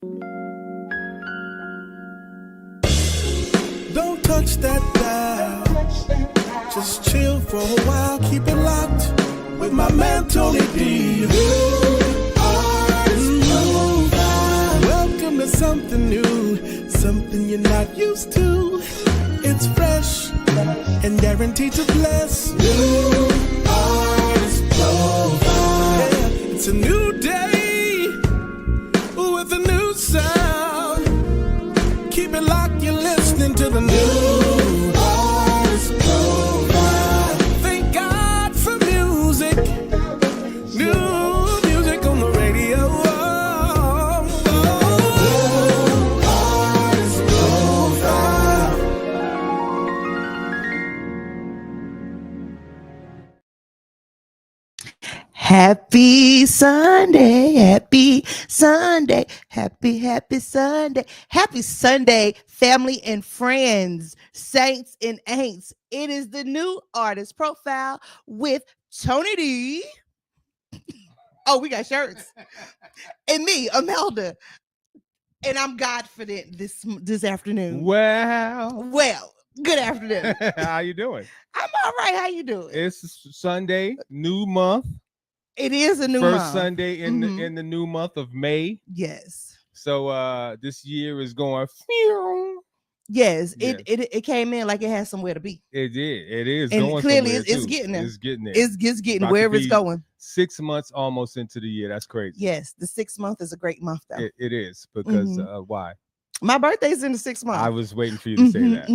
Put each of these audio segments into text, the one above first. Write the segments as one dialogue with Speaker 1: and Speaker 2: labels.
Speaker 1: Don't touch that dial. Just chill for a while. Keep it locked with my man Tony D. Welcome to something new, something you're not used to. It's fresh and guaranteed to bless. New artist profile. Yeah, it's a new day with a new sound. Keep it locked, you're listening to the new artist profile. Thank God for music. New music on the radio. Artist profile.
Speaker 2: Happy Sunday, happy Sunday, happy Sunday, happy Sunday, family and friends, saints and ain'ts. It is the new artist profile with Tony D. Oh, we got shirts. And me, Imelda. And I'm Godfident this afternoon. Well, good afternoon.
Speaker 3: How you doing?
Speaker 2: I'm all right. How you doing?
Speaker 3: It's Sunday, new month.
Speaker 2: It is a new month.
Speaker 3: First Sunday in the new month of May.
Speaker 2: Yes.
Speaker 3: So this year is going.
Speaker 2: Yes,
Speaker 3: Yeah.
Speaker 2: It came in like it has somewhere to be.
Speaker 3: It did. It is
Speaker 2: And
Speaker 3: going.
Speaker 2: clearly
Speaker 3: somewhere,
Speaker 2: it's
Speaker 3: too.
Speaker 2: getting there.
Speaker 3: It's getting there.
Speaker 2: It's getting
Speaker 3: About to
Speaker 2: wherever it's
Speaker 3: be
Speaker 2: going.
Speaker 3: 6 months almost into the year. That's crazy.
Speaker 2: Yes, the 6th month is a great month though.
Speaker 3: It is because why?
Speaker 2: My birthday's in the 6th month.
Speaker 3: I was waiting for you to say that.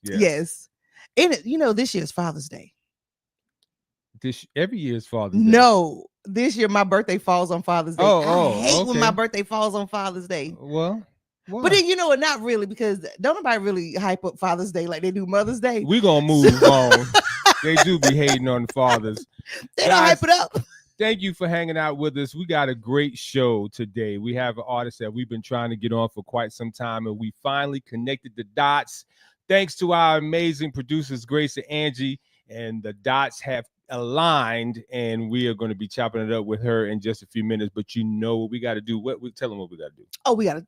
Speaker 3: Yes.
Speaker 2: And this year's Father's Day.
Speaker 3: Every year is Father's Day.
Speaker 2: No, this year my birthday falls on Father's Day. I hate when
Speaker 3: okay.
Speaker 2: my birthday falls on Father's Day.
Speaker 3: Well,
Speaker 2: But then not really, because don't nobody really hype up Father's Day like they do Mother's Day.
Speaker 3: we're gonna move on. They do be hating on the fathers.
Speaker 2: They don't
Speaker 3: Guys,
Speaker 2: hype it up.
Speaker 3: Thank you for hanging out with us. We got a great show today. We have an artist that we've been trying to get on for quite some time, and we finally connected the dots. Thanks to our amazing producers, Grace and Angee, and the dots have aligned, and we are going to be chopping it up with her in just a few minutes. But you know what we got to do? Tell them what we got to do.
Speaker 2: Oh, we gotta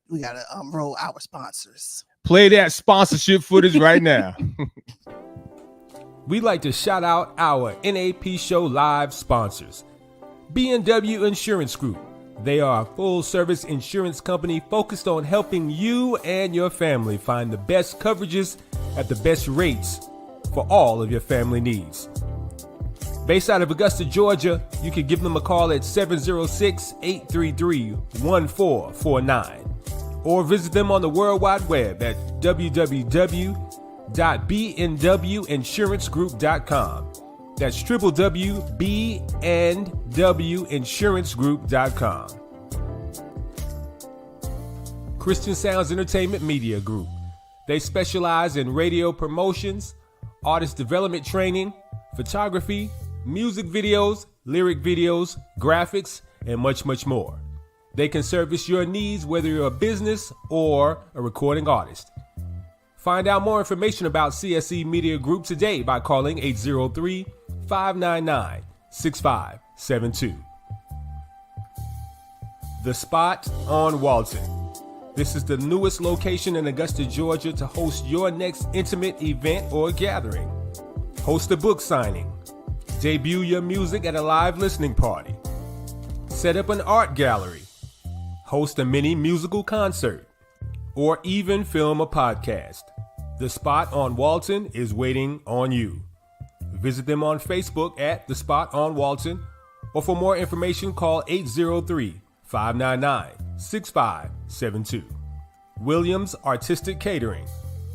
Speaker 2: roll our sponsors.
Speaker 3: Play that sponsorship footage right now.
Speaker 4: We'd like to shout out our NAP Show Live sponsors. B&W Insurance Group. They are a full-service insurance company focused on helping you and your family find the best coverages at the best rates for all of your family needs. Based out of Augusta, Georgia, you can give them a call at 706-833-1449 or visit them on the World Wide Web at www.bnwinsuranceGroup.com. That's www.bnwinsuranceGroup.com. Christian Sounds Entertainment Media Group. They specialize in radio promotions, artist development training, photography, music videos, lyric videos, graphics, and much, much more. They can service your needs whether you're a business or a recording artist. Find out more information about CSE Media Group today by calling 803-599-6572. The Spot on Walton. This is the newest location in Augusta, Georgia to host your next intimate event or gathering. Host a book signing. Debut your music at a live listening party. Set up an art gallery. Host a mini musical concert. Or even film a podcast. The Spot on Walton is waiting on you. Visit them on Facebook at The Spot on Walton, or for more information, call 803-599-6572. Williams Artistic Catering.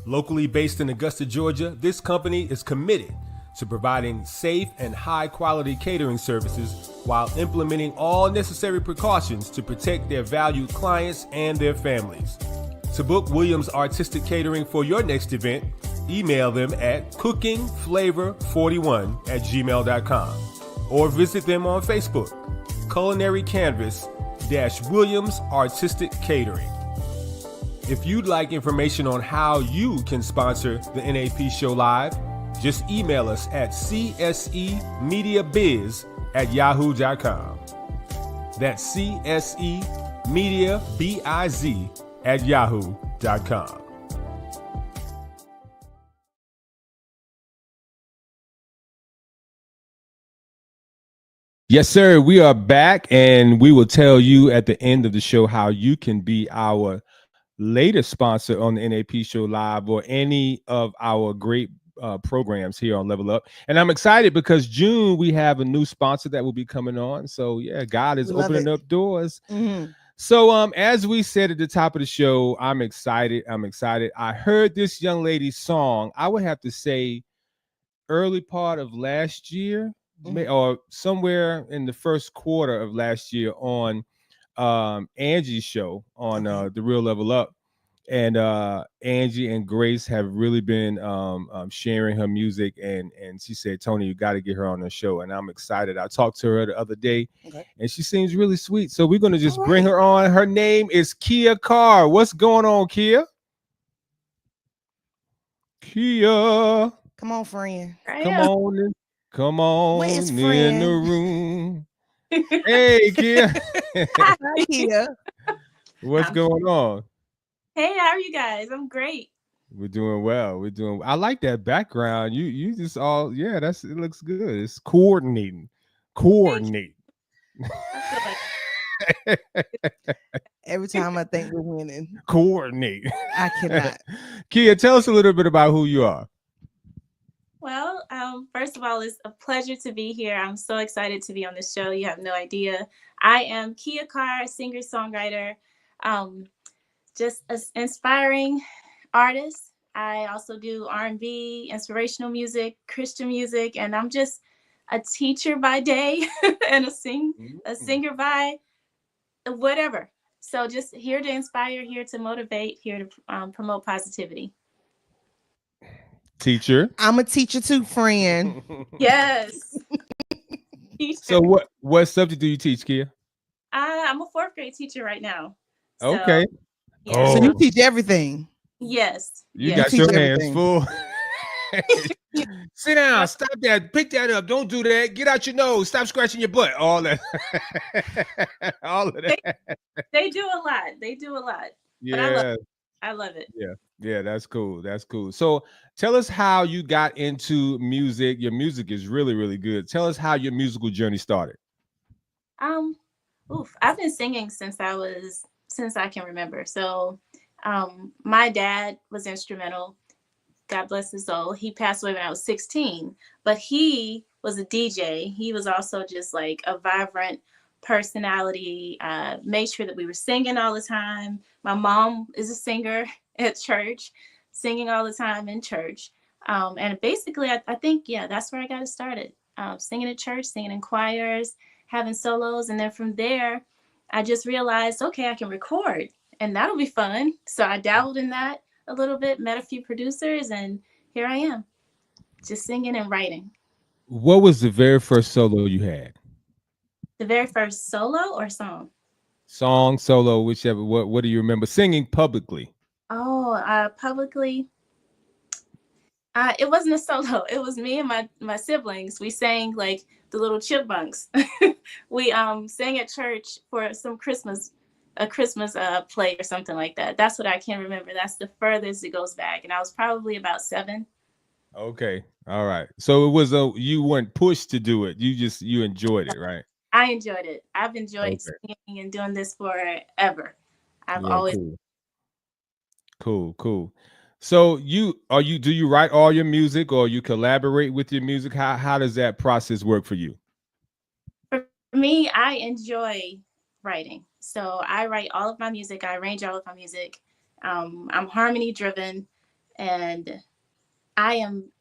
Speaker 4: Locally based in Augusta, Georgia, this company is committed to providing safe and high-quality catering services while implementing all necessary precautions to protect their valued clients and their families. To book Williams Artistic Catering for your next event, email them at cookingflavor41@gmail.com or visit them on Facebook, Culinary Canvas Williams Artistic Catering. If you'd like information on how you can sponsor the NAP Show Live, just email us at csemediabiz@yahoo.com. That's csemediabiz mediabiz@yahoo.com.
Speaker 3: Yes, sir. We are back, and we will tell you at the end of the show how you can be our latest sponsor on the NAP Show Live or any of our great programs here on Level Up. And I'm excited because June we have a new sponsor that will be coming on. So yeah, God is opening up doors. So as we said at the top of the show, I'm excited. I heard this young lady's song, I would have to say early part of last year, or somewhere in the first quarter of last year on Angee's show on The Real Level Up. And Angee and Grace have really been sharing her music, and she said, Tony, you got to get her on the show. And I'm excited. I talked to her the other day, and she seems really sweet. So we're going to just bring her on. Her name is Kerr. What's going on, Kerr? Kerr.
Speaker 2: Come on, friend.
Speaker 3: Come on in the room. Hey, Kerr.
Speaker 2: Hi, Kerr.
Speaker 3: What's going on?
Speaker 5: Hey, how are you guys? I'm great.
Speaker 3: We're doing well. I like that background. You just all, yeah, it looks good. It's coordinating.
Speaker 2: Every time I think we're winning.
Speaker 3: Coordinate.
Speaker 2: I cannot.
Speaker 3: Kerr, tell us a little bit about who you are.
Speaker 5: Well, first of all, it's a pleasure to be here. I'm so excited to be on the show. You have no idea. I am Kerr, singer-songwriter, just an inspiring artist. I also do R&B, inspirational music, Christian music, and I'm just a teacher by day and a singer by whatever. So just here to inspire, here to motivate, here to promote positivity.
Speaker 3: Teacher.
Speaker 2: I'm a teacher too, friend.
Speaker 5: Yes.
Speaker 3: So what subject do you teach, Kerr?
Speaker 5: I'm a 4th grade teacher right now. So,
Speaker 3: okay.
Speaker 5: Yeah.
Speaker 2: So you teach everything.
Speaker 5: Yes.
Speaker 3: You got your hands full. Sit down. Stop that. Pick that up. Don't do that. Get out your nose. Stop scratching your butt. All that. All of that.
Speaker 5: They do a lot.
Speaker 3: Yeah.
Speaker 5: But I love it.
Speaker 3: Yeah, that's cool. So tell us how you got into music. Your music is really, really good. Tell us how your musical journey started.
Speaker 5: I've been singing since I can remember. So my dad was instrumental. God bless his soul. He passed away when I was 16, but he was a DJ. He was also just like a vibrant personality, made sure that we were singing all the time. My mom is a singer at church, singing all the time in church. And basically, I think, that's where I got it started. Singing at church, singing in choirs, having solos. And then from there, I just realized, okay, I can record and that'll be fun. So I dabbled in that a little bit, met a few producers, and here I am, just singing and writing.
Speaker 3: What was the very first solo you had?
Speaker 5: The very first solo or song?
Speaker 3: Song, solo, whichever. What do you remember singing publicly?
Speaker 5: Publicly. It wasn't a solo. It was me and my siblings. We sang like the little chipmunks. We sang at church for some a Christmas play or something like that. That's what I can remember. That's the furthest it goes back. And I was probably about 7.
Speaker 3: Okay. All right. So it was you weren't pushed to do it. You enjoyed it, right?
Speaker 5: I enjoyed it. I've enjoyed singing and doing this forever. I've always
Speaker 3: Cool. So do you write all your music or you collaborate with your music? How does that process work for you?
Speaker 5: For me, I enjoy writing. So I write all of my music. I arrange all of my music. I'm harmony driven, and I am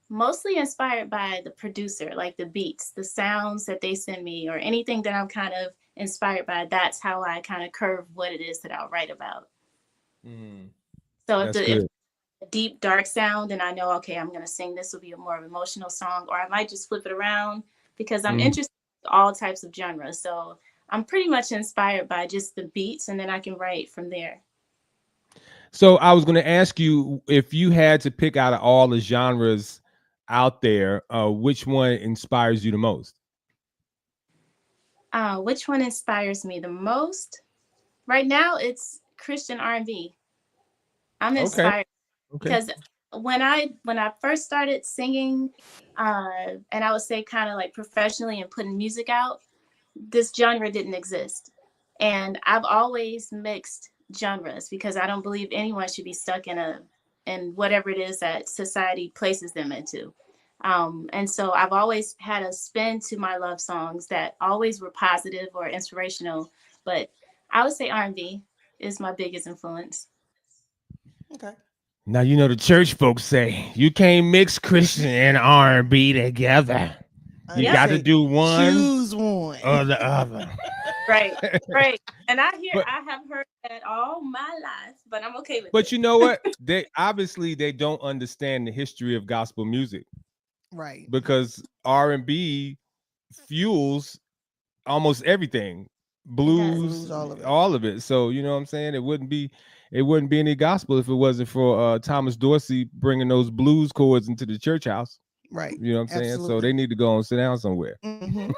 Speaker 5: mostly inspired by the producer, like the beats, the sounds that they send me, or anything that I'm kind of inspired by. That's how I kind of curve what it is that I'll write about. So if a deep, dark sound, and I know, okay, I'm going to sing, this will be a more emotional song, or I might just flip it around because I'm interested in all types of genres. So I'm pretty much inspired by just the beats, and then I can write from there.
Speaker 3: So I was going to ask you, if you had to pick out of all the genres out there, which one inspires you the most?
Speaker 5: Which one inspires me the most? Right now, it's Christian R&B. I'm inspired because when I first started singing, and I would say kind of like professionally and putting music out, this genre didn't exist. And I've always mixed genres because I don't believe anyone should be stuck in whatever it is that society places them into. And so I've always had a spin to my love songs that always were positive or inspirational, but I would say R&B is my biggest influence.
Speaker 2: Okay.
Speaker 3: Now, you know, the church folks say you can't mix Christian and R&B together. You got to do one,
Speaker 2: choose one
Speaker 3: or the other.
Speaker 5: Right. And I have heard that all my life, but I'm okay with it.
Speaker 3: But you know what? They don't understand the history of gospel music.
Speaker 2: Right.
Speaker 3: Because R&B fuels almost everything. Blues, all of it. So, you know what I'm saying? It wouldn't be any gospel if it wasn't for Thomas Dorsey bringing those blues chords into the church house.
Speaker 2: Right.
Speaker 3: You know what I'm saying?
Speaker 2: Absolutely.
Speaker 3: So they need to go and sit down somewhere.
Speaker 2: Mm-hmm.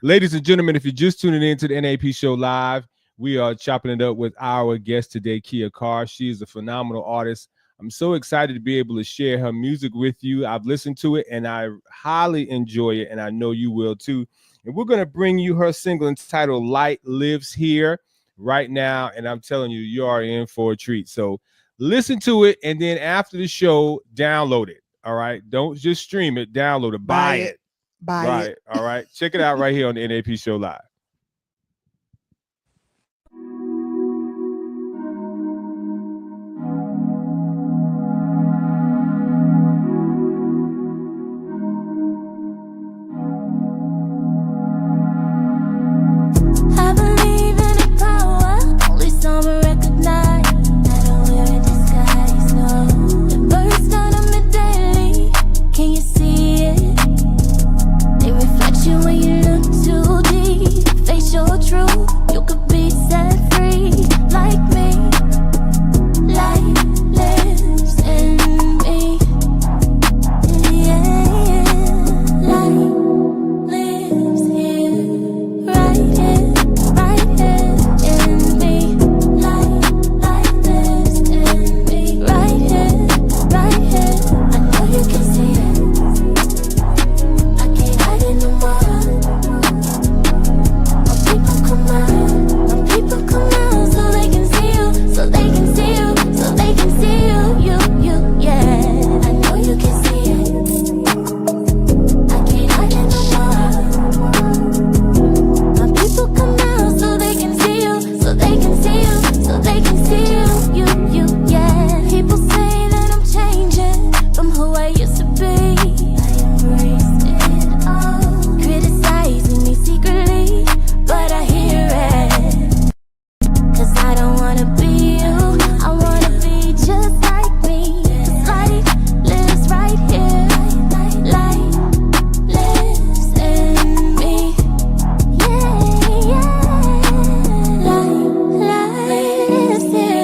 Speaker 3: Ladies and gentlemen, if you're just tuning in to the NAP show live, we are chopping it up with our guest today, Kerr. She is a phenomenal artist. I'm so excited to be able to share her music with you. I've listened to it and I highly enjoy it, and I know you will too. And we're going to bring you her single entitled Light Lives Here right now. And I'm telling you, you are in for a treat. So listen to it, and then after the show, download it. All right. Don't just stream it, download it, buy it.
Speaker 2: Buy it.
Speaker 3: All right. Check it out right here on the NAP show live.
Speaker 6: I believe in a power only some recognize. I don't wear a disguise, no. It bursts out of me daily. Can you see it? They reflect you when you look too deep. Face your truth, you could be set free. Like me, light lives in me. Yeah, light lives here, right here, in me. Light lives in me, right here. I know you can see it. I can't hide it no more. My people come out, so they can see you, so they can see you, so they can see you, yeah. I know you can see it. I can't hide it no more. My people come out, so they can see you, so they can see you, so they can see you, yeah. People say that I'm changing from who I used to be. I embraced it all, criticizing me secretly, but I hear it. 'Cause I don't wanna be you, I wanna be just like me. 'Cause light lives right here, light lives in me. Yeah, light lives here.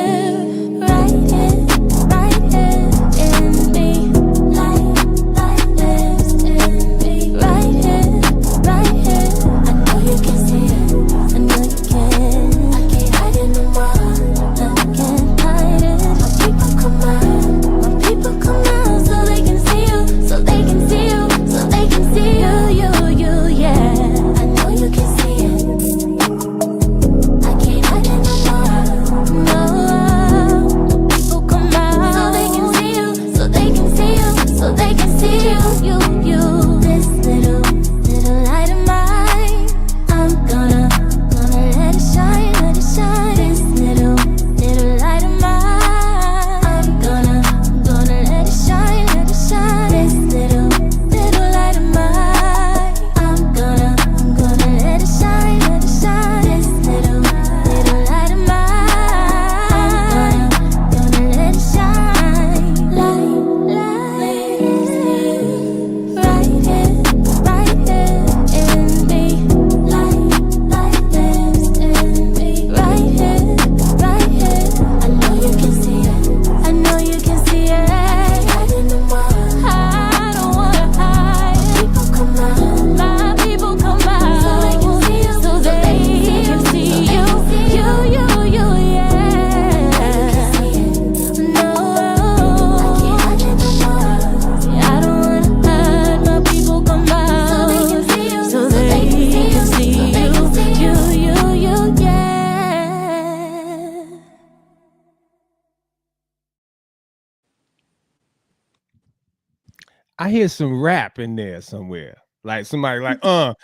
Speaker 3: I hear some rap in there somewhere. Like somebody like no,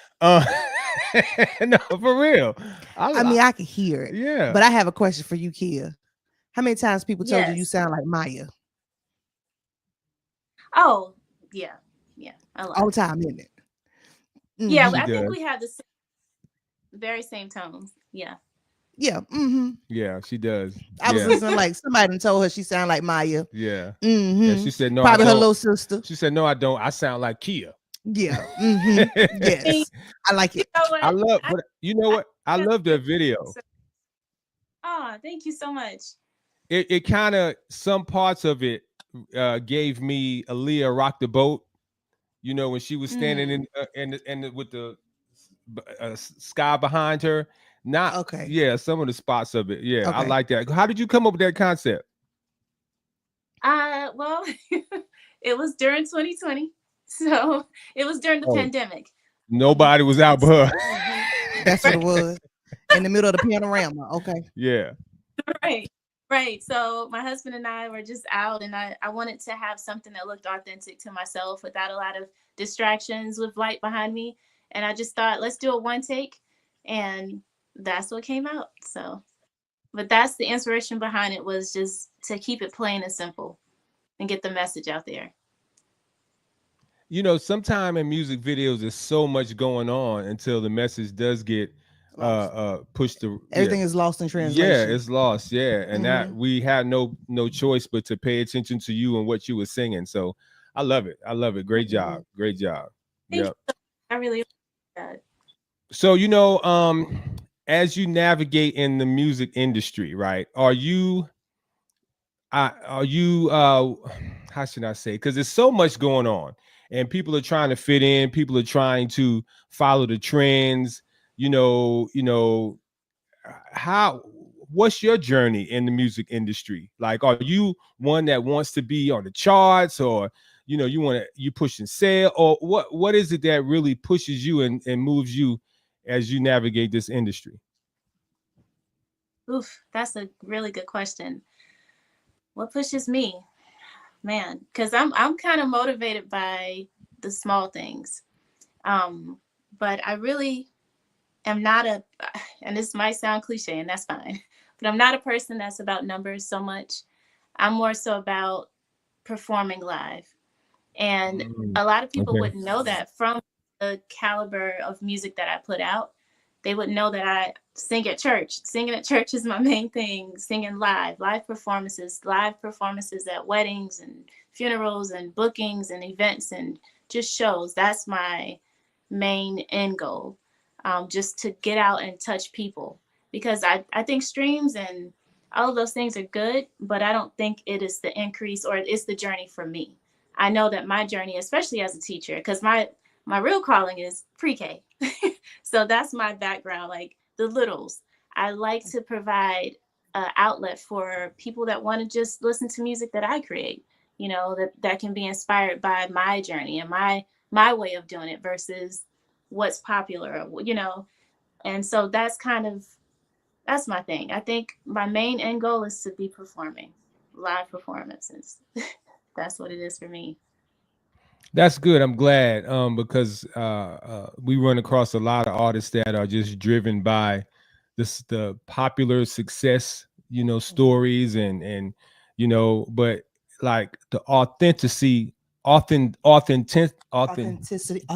Speaker 3: for real.
Speaker 2: I mean, I can hear it.
Speaker 3: Yeah.
Speaker 2: But I have a question for you, Kia. How many times people told you
Speaker 5: Yes.
Speaker 2: sound like Maya?
Speaker 5: Oh, yeah. A lot.
Speaker 2: All the time, isn't it?
Speaker 5: Yeah,
Speaker 2: Mhm.
Speaker 5: I think we have the very same tones. Yeah.
Speaker 2: Yeah. Mm-hmm.
Speaker 3: Yeah, she does.
Speaker 2: I was
Speaker 3: Yeah.
Speaker 2: listening like somebody done told her she sound like Maya.
Speaker 3: Yeah.
Speaker 2: Mm-hmm.
Speaker 3: And she said, no,
Speaker 2: Probably
Speaker 3: I
Speaker 2: her
Speaker 3: don't.
Speaker 2: little sister.
Speaker 3: She said, no, I don't. I sound like Kia.
Speaker 2: Yeah. Mm-hmm. Yes. I like it.
Speaker 5: You know what?
Speaker 3: I love, but you know what? I love that video.
Speaker 5: Oh, thank you so much.
Speaker 3: It kind of, some parts of it gave me Aaliyah Rock the Boat. You know, when she was standing in with the sky behind her. Not
Speaker 2: Okay.
Speaker 3: Yeah, some of the spots of it. Yeah, I
Speaker 2: Okay.
Speaker 3: like that. How did you come up with that concept?
Speaker 5: Well, it was during 2020. So it was during the pandemic.
Speaker 3: Nobody was out but her.
Speaker 2: That's what it was. In the middle of the panorama. Okay.
Speaker 3: Yeah.
Speaker 5: Right. So my husband and I were just out, and I wanted to have something that looked authentic to myself without a lot of distractions with light behind me. And I just thought, let's do a one take. And that's what came out. So, but that's the inspiration behind it, was just to keep it plain and simple and get the message out there.
Speaker 3: You know, sometime in music videos, there's so much going on until the message does get pushed to
Speaker 2: Everything is lost in translation.
Speaker 3: Yeah, it's lost. Yeah. And that we had no choice but to pay attention to you and what you were singing. So I love it. Great job. Great job.
Speaker 5: Thank you. I really appreciate that.
Speaker 3: So, you know, as you navigate in the music industry, right? Are you how should I say? Because there's so much going on, and people are trying to fit in, people are trying to follow the trends. What's your journey in the music industry? Like, are you one that wants to be on the charts, or you pushing sale, or what is it that really pushes you and moves you as you navigate this industry?
Speaker 5: Oof, that's a really good question. What pushes me? Man, because I'm kind of motivated by the small things. But I really am not and this might sound cliche, and that's fine, but I'm not a person that's about numbers so much. I'm more so about performing live. And a lot of people wouldn't know that from the caliber of music that I put out. They would know that I sing at church. Singing at church is my main thing. Singing live performances at weddings and funerals and bookings and events and just shows. That's my main end goal, just to get out and touch people. Because I think streams and all of those things are good, but I don't think it is the increase, or it's the journey for me. I know that my journey, especially as a teacher, because my real calling is pre-K. So that's my background, like the littles. I like to provide an outlet for people that want to just listen to music that I create, that can be inspired by my journey and my way of doing it versus what's popular, And so that's my thing. I think my main end goal is to be performing live performances. That's what it is for me.
Speaker 3: That's good. I'm glad, because we run across a lot of artists that are just driven by the popular success, stories and but like the authenticity.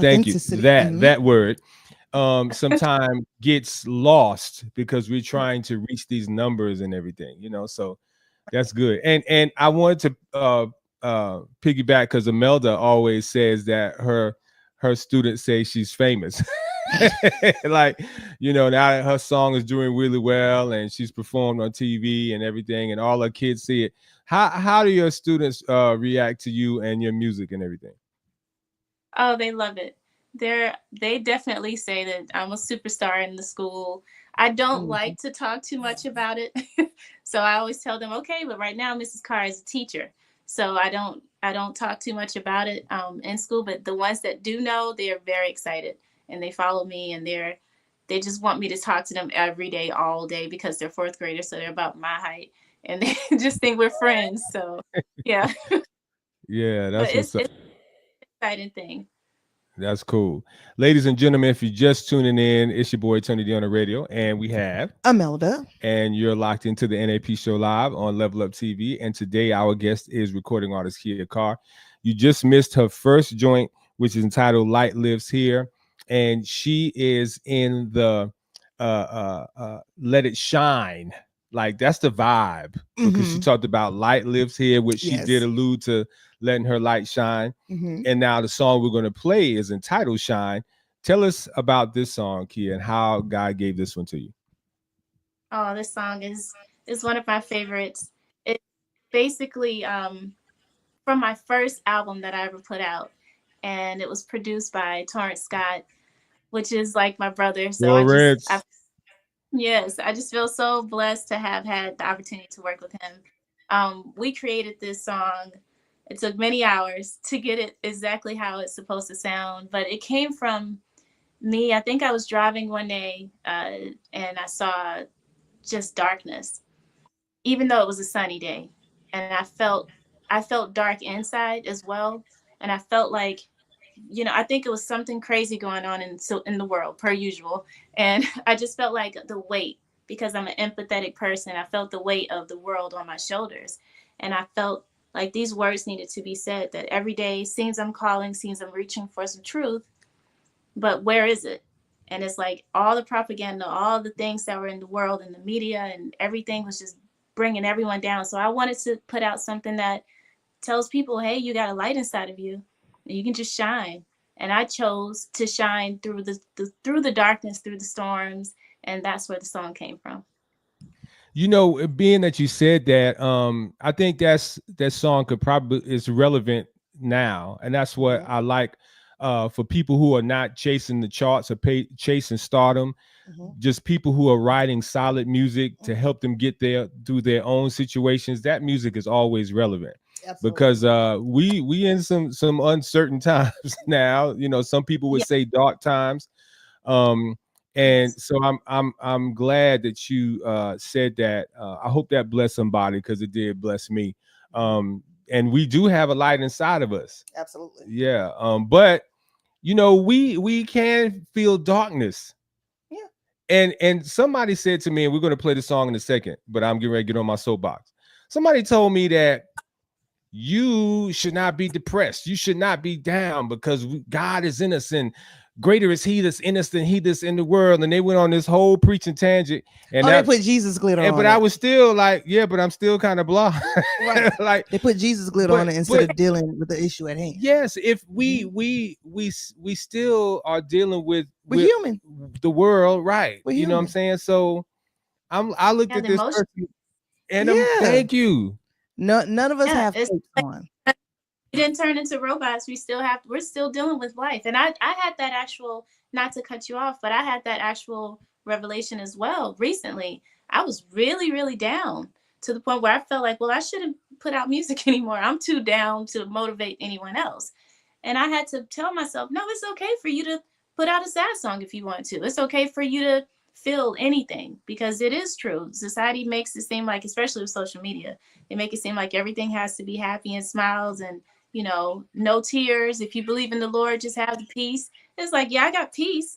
Speaker 3: Thank you. That word sometimes gets lost because we're trying to reach these numbers and everything, so that's good. And I wanted to piggyback, because Imelda always says that her students say she's famous. Like, now her song is doing really well and she's performed on TV and everything, and all her kids see it. How do your students react to you and your music and everything?
Speaker 5: Oh, they love it. They definitely say that I'm a superstar in the school. I don't like to talk too much about it. So I always tell them, okay, but right now Mrs. Carr is a teacher. So I don't talk too much about it in school, but the ones that do know, they're very excited and they follow me, and they just want me to talk to them every day, all day, because they're fourth graders. So they're about my height and they just think we're friends. So yeah.
Speaker 3: Yeah, that's what's up.
Speaker 5: exciting thing.
Speaker 3: That's cool. Ladies and gentlemen, if you're just tuning in, it's your boy Tony D on the radio, and we have
Speaker 2: Imelda.
Speaker 3: and you're locked into the NAP show live on Level Up TV. And today our guest is recording artist Kerr. You just missed her first joint, which is entitled Light Lives Here. And she is in the Let It Shine. Like, that's the vibe, because she talked about light lives here, which she did allude to letting her light shine. And now the song we're going to play is entitled Shine. Tell us about this song, Kerr, and how God gave this one to you.
Speaker 5: Oh, this song is one of my favorites. It's basically from my first album that I ever put out, and it was produced by Torrance, which is like my brother. So I just feel so blessed to have had the opportunity to work with him. We created this song. It took many hours to get it exactly how it's supposed to sound, but it came from me. I think I was driving one day and I saw just darkness, even though it was a sunny day, and I felt dark inside as well. And I felt like, I think it was something crazy going on in the world, per usual. And I just felt like the weight, because I'm an empathetic person. I felt the weight of the world on my shoulders. And I felt like these words needed to be said, that every day seems I'm calling, seems I'm reaching for some truth, but where is it? And it's like all the propaganda, all the things that were in the world and the media and everything was just bringing everyone down. So I wanted to put out something that tells people, hey, you got a light inside of you. You can just shine. And I chose to shine through the darkness, through the storms. And that's where the song came from.
Speaker 3: Being that you said that, I think that song is relevant now. And that's what I like for people who are not chasing the charts or chasing stardom, just people who are writing solid music to help them get there through their own situations. That music is always relevant. Absolutely. Because we in some uncertain times now. Some people would say dark times. And so I'm glad that you said that. I hope that blessed somebody, because it did bless me. And we do have a light inside of us.
Speaker 2: Absolutely.
Speaker 3: Yeah. But we can feel darkness. Yeah. And somebody said to me, and we're going to play the song in a second, but I'm getting ready to get on my soapbox. Somebody told me that you should not be depressed. You should not be down, because God is in us, and greater is he that's in us than he that's in the world. And they went on this whole preaching tangent. And
Speaker 2: they put Jesus glitter on it.
Speaker 3: But I was still like, but I'm still kind of blah.
Speaker 2: Right. Like, they put Jesus glitter on it instead of dealing with the issue at hand.
Speaker 3: Yes, if we still are dealing with
Speaker 2: human,
Speaker 3: the world, right?
Speaker 2: We're
Speaker 3: you
Speaker 2: human.
Speaker 3: know what I'm saying? So I looked at this person, and thank you.
Speaker 2: No, none of us have capes on.
Speaker 5: We didn't turn into robots. We're still dealing with life. And I had that actual, not to cut you off, but I had that actual revelation as well recently. I was really, really down, to the point where I felt like, well, I shouldn't put out music anymore. I'm too down to motivate anyone else. And I had to tell myself, no, it's okay for you to put out a sad song if you want to. It's okay for you to feel anything, because it is true. Society makes it seem like, especially with social media, they make it seem like everything has to be happy and smiles and, no tears. If you believe in the Lord, just have the peace. It's like, yeah, I got peace,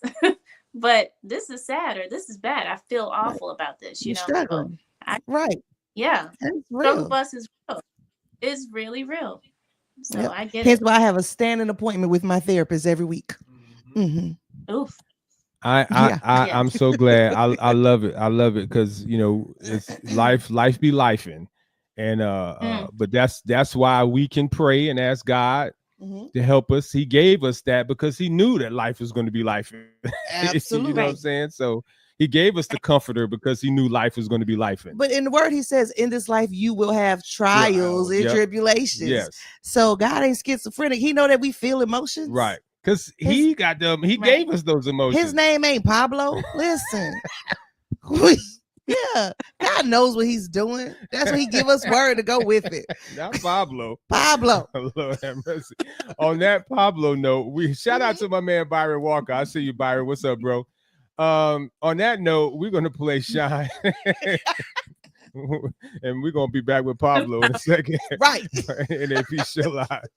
Speaker 5: but this is sad, or this is bad. I feel awful about this,
Speaker 2: You're struggling. Right.
Speaker 5: Yeah.
Speaker 2: Struggle
Speaker 5: bus is real. It's really real. So I get
Speaker 2: Hence
Speaker 5: it.
Speaker 2: why I have a standing appointment with my therapist every week.
Speaker 5: Oof.
Speaker 3: I'm so glad. I love it. I love it, because it's life be lifing. And but that's why we can pray and ask God to help us. He gave us that because he knew that life was going to be life.
Speaker 2: Absolutely.
Speaker 3: You know what I'm saying? So he gave us the comforter because he knew life was going to be life.
Speaker 2: But in the word, he says, in this life, you will have trials and tribulations.
Speaker 3: Yes.
Speaker 2: So God ain't schizophrenic. He know that we feel emotions.
Speaker 3: Right. Because he got them. He gave us those emotions.
Speaker 2: His name ain't Pablo. Listen. Yeah, God knows what he's doing. That's what he give us word to go with it.
Speaker 3: Not Pablo.
Speaker 2: Pablo.
Speaker 3: Lord have mercy. On that Pablo note, we shout out to my man Byron Walker. I see you, Byron. What's up, bro? On that note, we're gonna play Shine. And we're gonna be back with Pablo in a second.
Speaker 2: Right.
Speaker 3: NAP Show Live.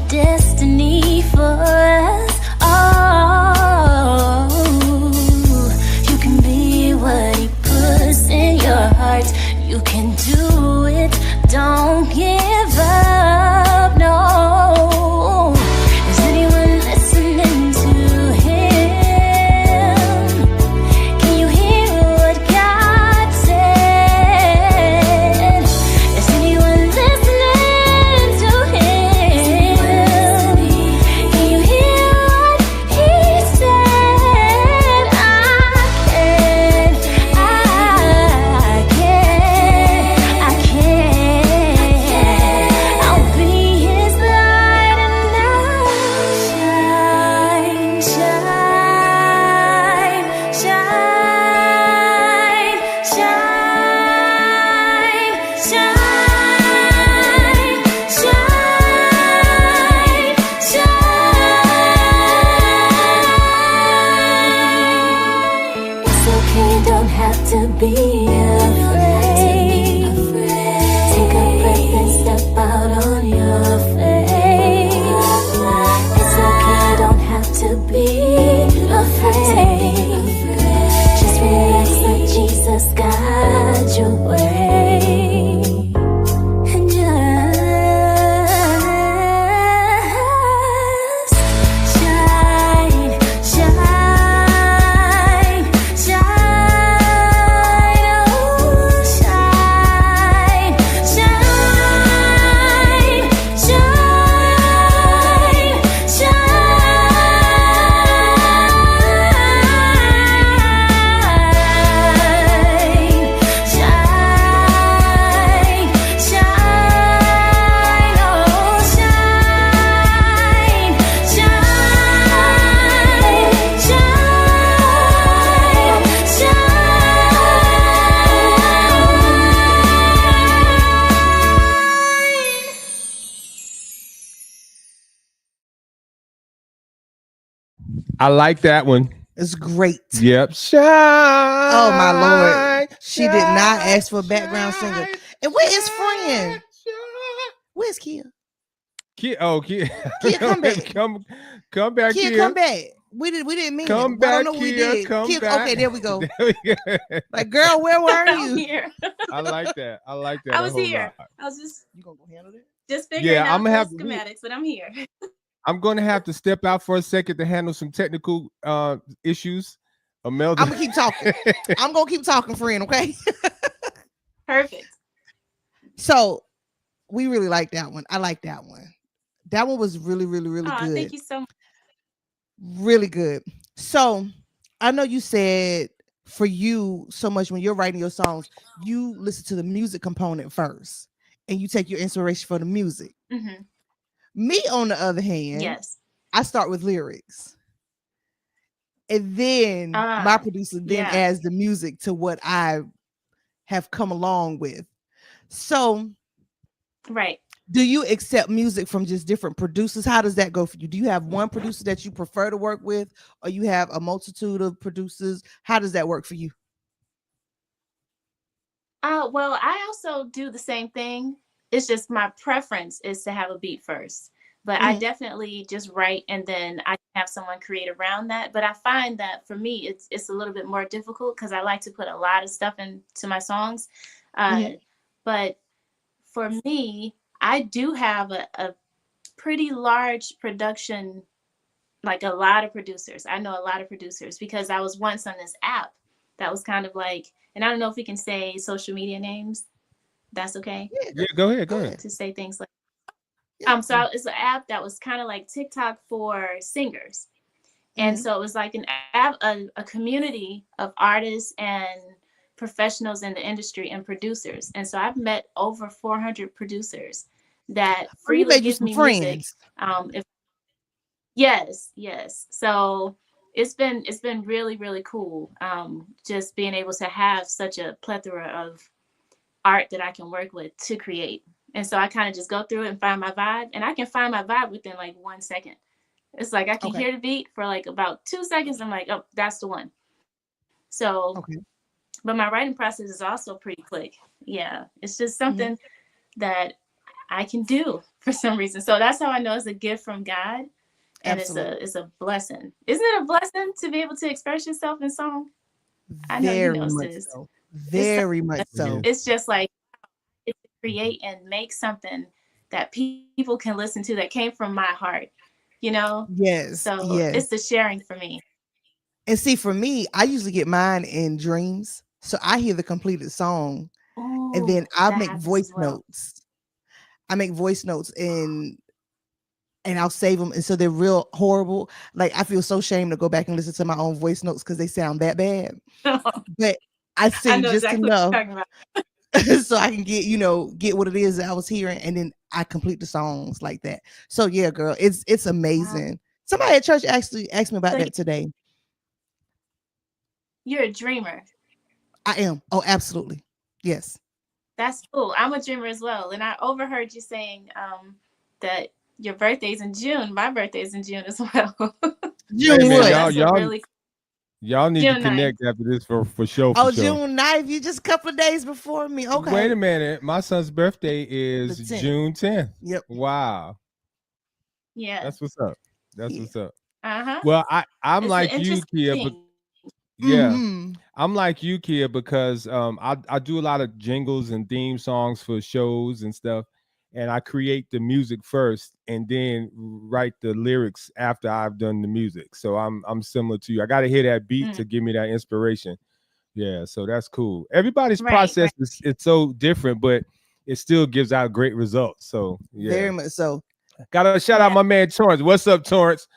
Speaker 6: destiny for us all. You can be what he puts in your heart. You can do it. Don't give up. No. Is anyone listening to him? Can you hear what God said? Is anyone listening to him? Can you hear what he said? I can. I'll be his light and now shine, shine, shine, shine, shine, shine, shine. It's okay, don't have to be afraid. Take a breath and step out on your faith. It's okay, don't have to be afraid. Just relax, let Jesus guide your way. And just shine, shine, shine, oh, shine, shine,
Speaker 3: I like that one.
Speaker 2: It's great.
Speaker 3: Yep. Shine.
Speaker 2: Oh my Lord. She did not ask for a background singer. And where is friend? Where's Kia?
Speaker 3: Kia,
Speaker 2: Kia, come back.
Speaker 3: come back
Speaker 2: Kia,
Speaker 3: here.
Speaker 2: come back. We didn't mean
Speaker 3: Come
Speaker 2: it.
Speaker 3: back,
Speaker 2: I don't know what we
Speaker 3: Kia,
Speaker 2: did.
Speaker 3: come
Speaker 2: Kia,
Speaker 3: back.
Speaker 2: okay, there we go.
Speaker 3: There we go.
Speaker 2: Like, girl, where were
Speaker 5: I'm
Speaker 2: you?
Speaker 5: here.
Speaker 3: I like that. I like that.
Speaker 5: I
Speaker 3: a
Speaker 5: was
Speaker 3: whole
Speaker 5: here.
Speaker 3: lot.
Speaker 5: I was just
Speaker 2: You gonna go handle it?
Speaker 5: figuring
Speaker 3: Yeah,
Speaker 5: out
Speaker 3: I'm gonna have
Speaker 5: the schematics, but I'm here.
Speaker 3: I'm going to have to step out for a second to handle some technical issues. Imelda.
Speaker 2: I'm gonna keep talking. I'm gonna keep talking, friend. Okay.
Speaker 5: Perfect.
Speaker 2: So we really like that one. I like that one. That one was really, really, really
Speaker 5: Oh,
Speaker 2: good.
Speaker 5: thank you so much.
Speaker 2: Really good. So I know you said for you so much when you're writing your songs, you listen to the music component first and you take your inspiration for the music.
Speaker 5: Mm-hmm.
Speaker 2: Me, on the other hand,
Speaker 5: Yes.
Speaker 2: I start with lyrics. And then my producer then
Speaker 5: yeah.
Speaker 2: adds the music to what I have come along with. So
Speaker 5: Right.
Speaker 2: do you accept music from just different producers? How does that go for you? Do you have one producer that you prefer to work with, or you have a multitude of producers? How does that work for you?
Speaker 5: Well, I also do the same thing. It's just my preference is to have a beat first. But I definitely just write and then I have someone create around that. But I find that for me, it's a little bit more difficult because I like to put a lot of stuff into my songs. But for me, I do have a pretty large production, like a lot of producers. I know a lot of producers because I was once on this app that was kind of like, and I don't know if we can say social media names. That's okay.
Speaker 3: Yeah, go ahead.
Speaker 5: To say things like,
Speaker 2: Yeah.
Speaker 5: so it's an app that was kind of like TikTok for singers. And so it was like an app, a community of artists and professionals in the industry and producers. And so I've met over 400 producers that freely give me music. Yes. So it's been really, really cool. Just being able to have such a plethora of art that I can work with to create. And so I kind of just go through it and find my vibe, and I can find my vibe within like 1 second. It's like I can hear the beat for like about 2 seconds. I'm like, oh, that's the one. So, but my writing process is also pretty quick. Yeah, it's just something that I can do for some reason. So that's how I know it's a gift from God, and
Speaker 2: Absolutely.
Speaker 5: it's a blessing. Isn't it a blessing to be able to express yourself in song? I know you
Speaker 2: Very
Speaker 5: know,
Speaker 2: much
Speaker 5: sis.
Speaker 2: so.
Speaker 5: It's so,
Speaker 2: Very much so.
Speaker 5: it's just like it's to create and make something that people can listen to that came from my heart, you know?
Speaker 2: Yes,
Speaker 5: So
Speaker 2: yes.
Speaker 5: it's the sharing for me.
Speaker 2: And see, for me, I usually get mine in dreams. So I hear the completed song and
Speaker 5: Oh,
Speaker 2: then I'll
Speaker 5: that
Speaker 2: make
Speaker 5: happens
Speaker 2: voice
Speaker 5: as well.
Speaker 2: notes. I make voice notes and I'll save them. And so they're real horrible. Like I feel so ashamed to go back and listen to my own voice notes because they sound that bad. But I
Speaker 5: I
Speaker 2: sing
Speaker 5: know
Speaker 2: just
Speaker 5: exactly what
Speaker 2: enough
Speaker 5: you're talking about.
Speaker 2: so I can get what it is that I was hearing, and then I complete the songs like that. So yeah, girl, it's amazing. Somebody at church actually asked me about
Speaker 5: So
Speaker 2: that today.
Speaker 5: you're a dreamer.
Speaker 2: I am. Oh, absolutely. Yes.
Speaker 5: That's cool. I'm a dreamer as well. And I overheard you saying that your birthday's in June. My birthday's in June as well.
Speaker 2: June
Speaker 3: Hey man,
Speaker 2: what?
Speaker 3: y'all
Speaker 5: That's a really
Speaker 3: y'all need
Speaker 5: June
Speaker 3: to
Speaker 5: 9th.
Speaker 3: connect after this for sure.
Speaker 2: Oh,
Speaker 3: For sure.
Speaker 2: June 9th. You just a couple of days before me. Okay.
Speaker 3: Wait a minute. My son's birthday is
Speaker 2: The 10th.
Speaker 3: June 10th.
Speaker 2: Yep.
Speaker 3: Wow.
Speaker 5: Yeah.
Speaker 3: That's what's up. That's
Speaker 2: Yeah.
Speaker 3: what's up.
Speaker 5: Uh-huh.
Speaker 3: Well, I'm
Speaker 5: It's
Speaker 3: like
Speaker 5: an
Speaker 3: you,
Speaker 5: interesting
Speaker 3: Kia.
Speaker 5: thing.
Speaker 3: Yeah.
Speaker 2: Mhm.
Speaker 3: I'm like you, Kia, because I do a lot of jingles and theme songs for shows and stuff, and I create the music first and then write the lyrics after I've done the music. So I'm similar to you. I got to hear that beat to give me that inspiration. Yeah, so that's cool. Everybody's
Speaker 5: Right,
Speaker 3: process
Speaker 5: right.
Speaker 3: is it's so different, but it still gives out great results. So yeah,
Speaker 2: Very much so.
Speaker 3: gotta shout out
Speaker 5: Yeah.
Speaker 3: my man Torrance. What's up, Torrance?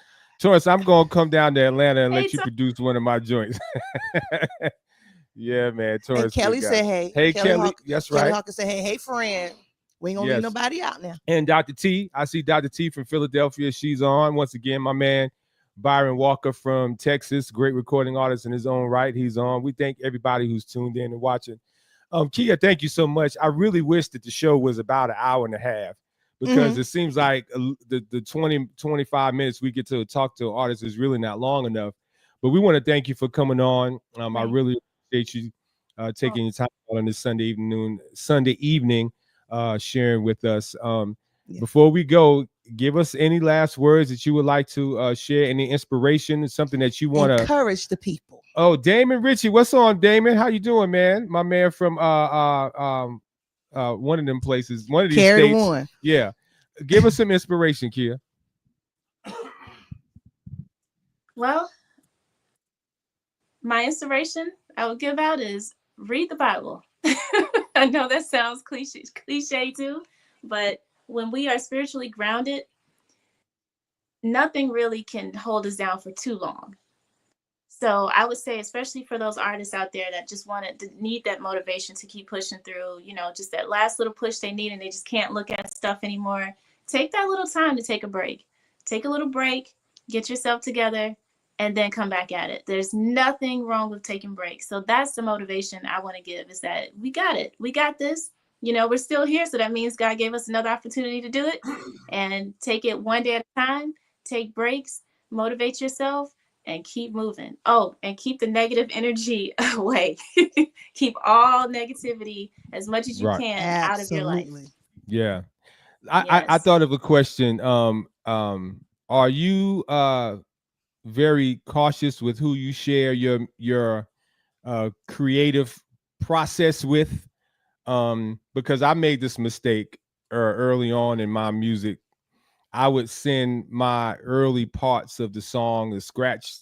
Speaker 3: Torrance, I'm gonna come down to Atlanta and
Speaker 5: Hey,
Speaker 3: let you
Speaker 5: Tor-
Speaker 3: produce one of my joints. Yeah, man.
Speaker 2: And
Speaker 3: Torrance, good
Speaker 2: Kelly
Speaker 3: guy.
Speaker 2: said, hey.
Speaker 3: Hey,
Speaker 2: Kelly
Speaker 3: Kelly.
Speaker 2: Hawk,
Speaker 3: That's
Speaker 2: Kelly
Speaker 3: right.
Speaker 2: Hawkins said, hey, friend. We ain't gonna leave
Speaker 3: Yes.
Speaker 2: nobody out now.
Speaker 3: And Dr. T, I see Dr. T from Philadelphia. She's on once again. My man Byron Walker from Texas, great recording artist in his own right. He's on. We thank everybody who's tuned in and watching. Kia, thank you so much. I really wish that the show was about an hour and a half because it seems like the 20, 25 minutes we get to talk to artists is really not long enough. But we want to thank you for coming on. I really appreciate you taking your time on this Sunday evening, sharing with us. Before we go, give us any last words that you would like to share, any inspiration, something that you want to
Speaker 2: encourage the people.
Speaker 3: Oh, Damon Ritchie, what's on, Damon? How you doing, man? My man from one of them places, one of these
Speaker 2: Carry
Speaker 3: states.
Speaker 2: one.
Speaker 3: Yeah, give us some inspiration, Kia.
Speaker 5: Well, my inspiration I would give out is read the Bible. I know that sounds cliche too, but when we are spiritually grounded, nothing really can hold us down for too long. So I would say, especially for those artists out there that just need that motivation to keep pushing through, just that last little push they need and they just can't look at stuff anymore. Take that little time to take a break. Take a little break, get yourself together, and then come back at it. There's nothing wrong with taking breaks. So that's the motivation I want to give, is that we got it. We got this. We're still here. So that means God gave us another opportunity to do it, and take it one day at a time. Take breaks, motivate yourself, and keep moving. Oh, and keep the negative energy away. Keep all negativity as much as you can out of your life.
Speaker 3: Yeah. I thought of a question. Are you very cautious with who you share your creative process with? Because I made this mistake early on in my music. I would send my early parts of the song, the scratch,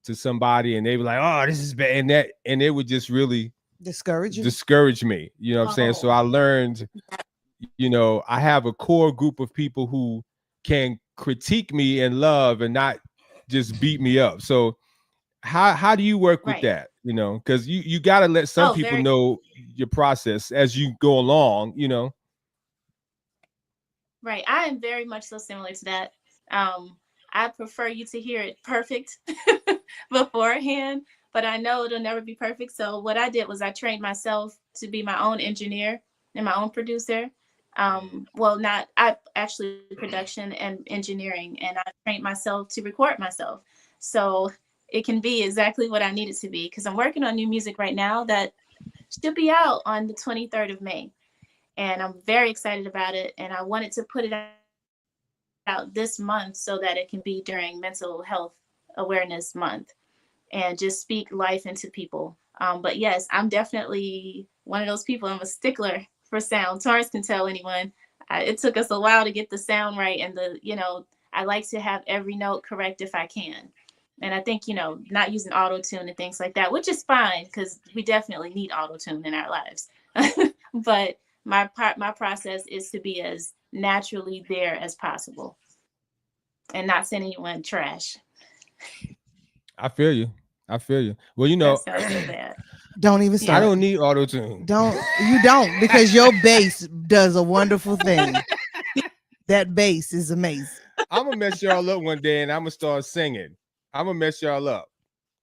Speaker 3: to somebody, and they were like, "Oh, this is bad," and it would just really discourage me. You know what I'm saying? So I learned, I have a core group of people who can critique me in love and not just beat me up. So how do you work with that? Because you got to let some people know your process as you go along.
Speaker 5: Right. I am very much so similar to that. I prefer you to hear it perfect beforehand, but I know it'll never be perfect. So what I did was I trained myself to be my own engineer and my own producer. I actually production and engineering, and I trained myself to record myself. So it can be exactly what I need it to be, because I'm working on new music right now that should be out on the 23rd of May. and I'm very excited about it. And I wanted to put it out this month so that it can be during Mental Health Awareness Month and just speak life into people. But yes, I'm definitely one of those people. I'm a stickler for sound. Torrance can tell anyone. It took us a while to get the sound right, and I like to have every note correct if I can. And I think, not using auto-tune and things like that, which is fine because we definitely need auto-tune in our lives. But my process is to be as naturally there as possible and not send anyone trash.
Speaker 3: I feel you. Well,
Speaker 5: That sounds so bad.
Speaker 2: Don't even start.
Speaker 3: I don't need auto-tune.
Speaker 2: You don't, because your bass does a wonderful thing. That bass is amazing.
Speaker 3: I'm gonna mess y'all up one day, and I'm gonna start singing. I'm gonna mess y'all up,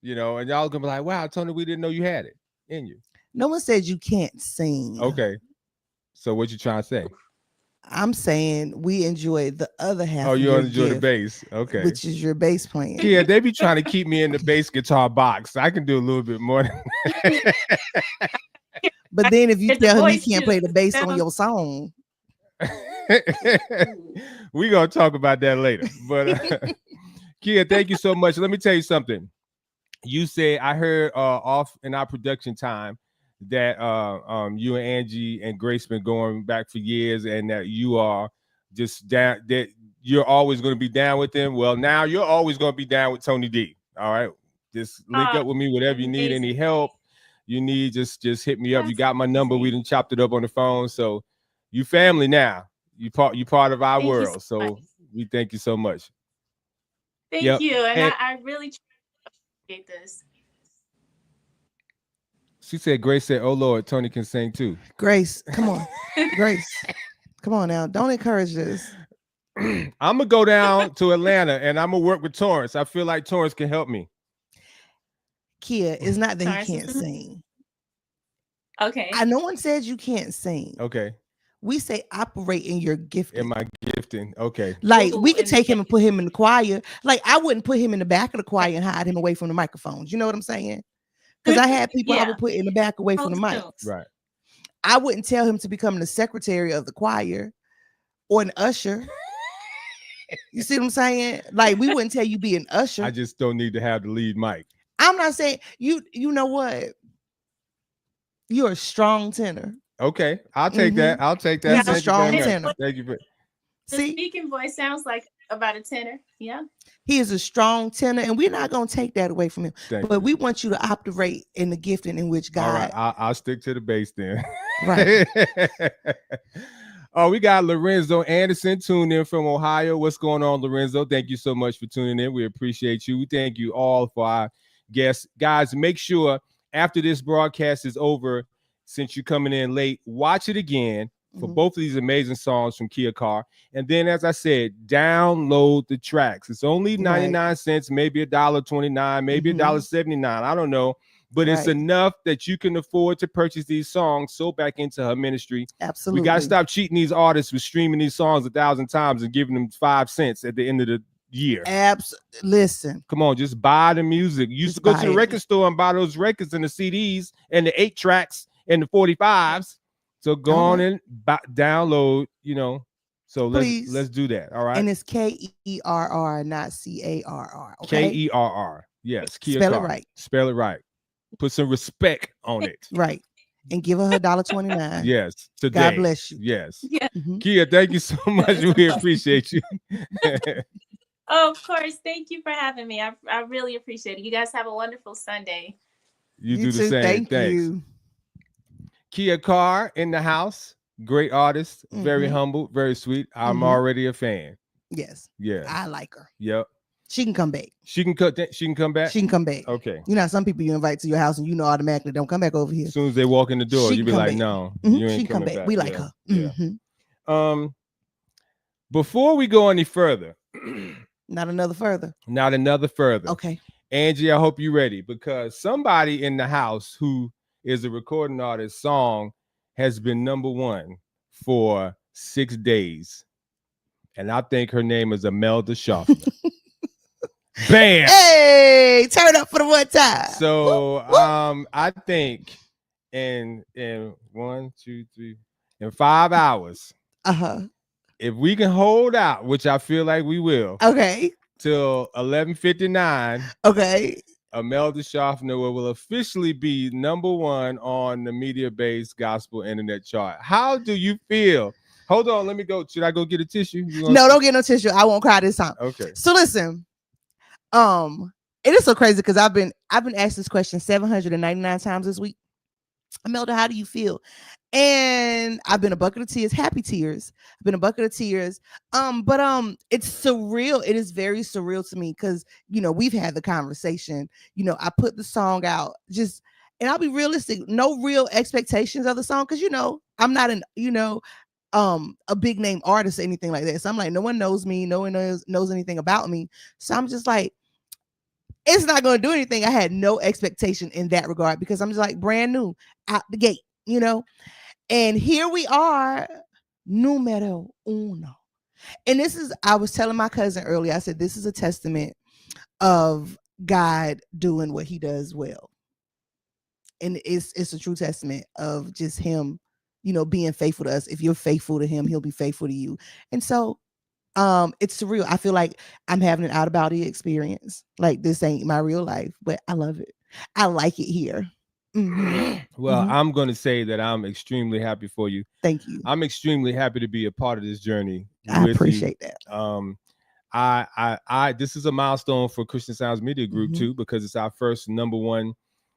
Speaker 3: and y'all gonna be like, "Wow, Tony, we didn't know you had it in you."
Speaker 2: No one said you can't sing.
Speaker 3: Okay, so what you trying to say?
Speaker 2: I'm saying we enjoy the other half.
Speaker 3: Oh, you
Speaker 2: of
Speaker 3: enjoy the
Speaker 2: gift,
Speaker 3: bass, okay?
Speaker 2: which is your bass playing.
Speaker 3: Yeah, they be trying to keep me in the bass guitar box. I can do a little bit more.
Speaker 2: But then if you
Speaker 5: It's the
Speaker 2: tell him he
Speaker 5: voice
Speaker 2: can't play the bass on
Speaker 5: sounds-
Speaker 2: your song,
Speaker 3: We gonna talk about that later. But Kia, thank you so much. Let me tell you something. You said, I heard off in our production time that you and Angee and Grace been going back for years, and that you are just down, that you're always going to be down with them. Well, now you're always going to be down with Tony D. All right, just link up with me whatever you need. Any help you need, just hit me up. You got my number. We done chopped it up on the phone. So you family now. You part of our world. So we thank you so much.
Speaker 5: Thank
Speaker 3: Yep.
Speaker 5: you. And
Speaker 3: And-
Speaker 5: I really appreciate this.
Speaker 3: She said, Grace said, "Oh Lord, Tony can sing too."
Speaker 2: Grace, come on. Grace, come on now. Don't encourage this.
Speaker 3: I'm gonna go down to Atlanta and I'm gonna work with Torrance. I feel like Torrance can help me.
Speaker 2: Kia, it's not that
Speaker 5: Torrance
Speaker 2: he can't
Speaker 5: is-
Speaker 2: sing.
Speaker 5: Okay.
Speaker 2: No one said you can't sing.
Speaker 3: Okay,
Speaker 2: We say operate in your gift.
Speaker 3: in my gifting. Okay,
Speaker 2: Like we
Speaker 5: Ooh,
Speaker 2: could
Speaker 5: and
Speaker 2: take him
Speaker 5: the
Speaker 2: and put him in the choir. Like I wouldn't put him in the back of the choir and hide him away from the microphones. You know what I'm saying? Because I had people I
Speaker 5: Yeah.
Speaker 2: would put in the back away from the mic.
Speaker 3: right.
Speaker 2: I wouldn't tell him to become the secretary of the choir or an usher. You see what I'm saying? Like we wouldn't tell you be an usher.
Speaker 3: I just don't need to have the lead mic.
Speaker 2: I'm not saying you know what? You're a strong tenor.
Speaker 3: Okay, I'll take that. I'll take that.
Speaker 2: He's a
Speaker 3: Thank you
Speaker 2: strong
Speaker 3: very much.
Speaker 2: tenor.
Speaker 3: Thank you for.
Speaker 5: The
Speaker 2: See,
Speaker 5: speaking voice sounds like about a tenor. Yeah.
Speaker 2: he is a strong tenor, and we're not gonna take that away from him.
Speaker 3: Thank
Speaker 2: But
Speaker 3: you.
Speaker 2: we want you to operate in the gifting in which
Speaker 3: All right,
Speaker 2: God.
Speaker 3: I'll stick to the bass then.
Speaker 2: Right.
Speaker 3: Oh, we got Lorenzo Anderson tuned in from Ohio. What's going on, Lorenzo? Thank you so much for tuning in. We appreciate you. We thank you all for our guests. Guys, make sure after this broadcast is over, since you're coming in late, watch it again for
Speaker 2: Mhm.
Speaker 3: both of these amazing songs from Kia Kerr. And then, as I said, download the tracks. It's only 99 cents, maybe $1.29, maybe
Speaker 2: Mhm.
Speaker 3: $1.79. I don't know. But it's
Speaker 2: Right.
Speaker 3: enough that you can afford to purchase these songs, sow back into her ministry.
Speaker 2: Absolutely.
Speaker 3: We got to stop cheating these artists with streaming these songs 1,000 times and giving them 5 cents at the end of the year.
Speaker 2: Listen,
Speaker 3: Come on, just buy the music. You used to
Speaker 2: Just
Speaker 3: go
Speaker 2: buy
Speaker 3: to the
Speaker 2: it.
Speaker 3: record store and buy those records and the CDs and the 8 tracks and the 45s. So go on and download, So
Speaker 2: Please.
Speaker 3: let's do that. All right.
Speaker 2: and it's Kerr, not CARR. Okay.
Speaker 3: Kerr. Yes. Kia
Speaker 2: Spell it
Speaker 3: Kerr.
Speaker 2: right.
Speaker 3: Spell it right. Put some respect on it.
Speaker 2: Right. And give her her $1.29.
Speaker 3: Yes. Today.
Speaker 2: God bless you.
Speaker 3: Yes.
Speaker 5: Yeah.
Speaker 2: Mhm.
Speaker 3: Kia, thank you so much. We appreciate you.
Speaker 5: Oh, of course. Thank you for having me. I really appreciate it. You guys have a wonderful Sunday.
Speaker 3: You do the
Speaker 2: too.
Speaker 3: same.
Speaker 2: Thank
Speaker 3: Thanks.
Speaker 2: you.
Speaker 3: Kia Kerr in the house. Great artist. Very
Speaker 2: Mhm.
Speaker 3: humble. Very sweet. I'm
Speaker 2: Mhm.
Speaker 3: already a fan.
Speaker 2: Yes.
Speaker 3: Yeah.
Speaker 2: I like her.
Speaker 3: Yep.
Speaker 2: She can come back.
Speaker 3: She can come back.
Speaker 2: She can come back.
Speaker 3: Okay.
Speaker 2: You know, some people you invite to your house and you know automatically don't come back over here.
Speaker 3: As soon as they walk in the door,
Speaker 2: She
Speaker 3: you
Speaker 2: can
Speaker 3: be
Speaker 2: come
Speaker 3: like,
Speaker 2: back.
Speaker 3: no,
Speaker 2: Mhm.
Speaker 3: you ain't
Speaker 2: She can come
Speaker 3: coming
Speaker 2: back. We like
Speaker 3: Yeah.
Speaker 2: her.
Speaker 3: Yeah.
Speaker 2: Mhm.
Speaker 3: Before we go any further,
Speaker 2: Not another further.
Speaker 3: not another further.
Speaker 2: Okay.
Speaker 3: Angee, I hope you're ready, because somebody in the house who is a recording artist song has been #1 for 6 days. And I think her name is Imelda Schaffner. Bam!
Speaker 2: Hey, turn up for the one time.
Speaker 3: So I think in 1, 2, 3, in 5 hours,
Speaker 2: Uh-huh.
Speaker 3: if we can hold out, which I feel like we will,
Speaker 2: Okay.
Speaker 3: till 11:59,
Speaker 2: Okay.
Speaker 3: Imelda Schaffner will officially be #1 on the media-based gospel internet chart. How do you feel? Hold on, let me go. Should I go get a tissue?
Speaker 2: No, don't get no tissue. I won't cry this time.
Speaker 3: Okay.
Speaker 2: So listen, it is so crazy because I've been asked this question 799 times this week. Imelda, how do you feel? And I've been a bucket of tears, happy tears. I've been a bucket of tears. But it's surreal. It is very surreal to me because we've had the conversation. I put the song out and I'll be realistic, no real expectations of the song because I'm not a big name artist or anything like that. So I'm like, no one knows me, no one knows anything about me. So I'm just like, it's not going to do anything. I had no expectation in that regard because I'm just like brand new out the gate, and here we are, numero uno. And I was telling my cousin earlier, I said, this is a testament of God doing what he does well. And it's a true testament of just him, being faithful to us. If you're faithful to him, he'll be faithful to you. And so it's surreal. I feel like I'm having an out-of-body experience. Like this ain't my real life, but I love it. I like it here. Mm-hmm.
Speaker 3: Well, I'm going to say that I'm extremely happy for you.
Speaker 2: Thank you.
Speaker 3: I'm extremely happy to be a part of this journey.
Speaker 2: I appreciate that.
Speaker 3: I this is a milestone for Christian Sounds Media Group too, because it's our first #1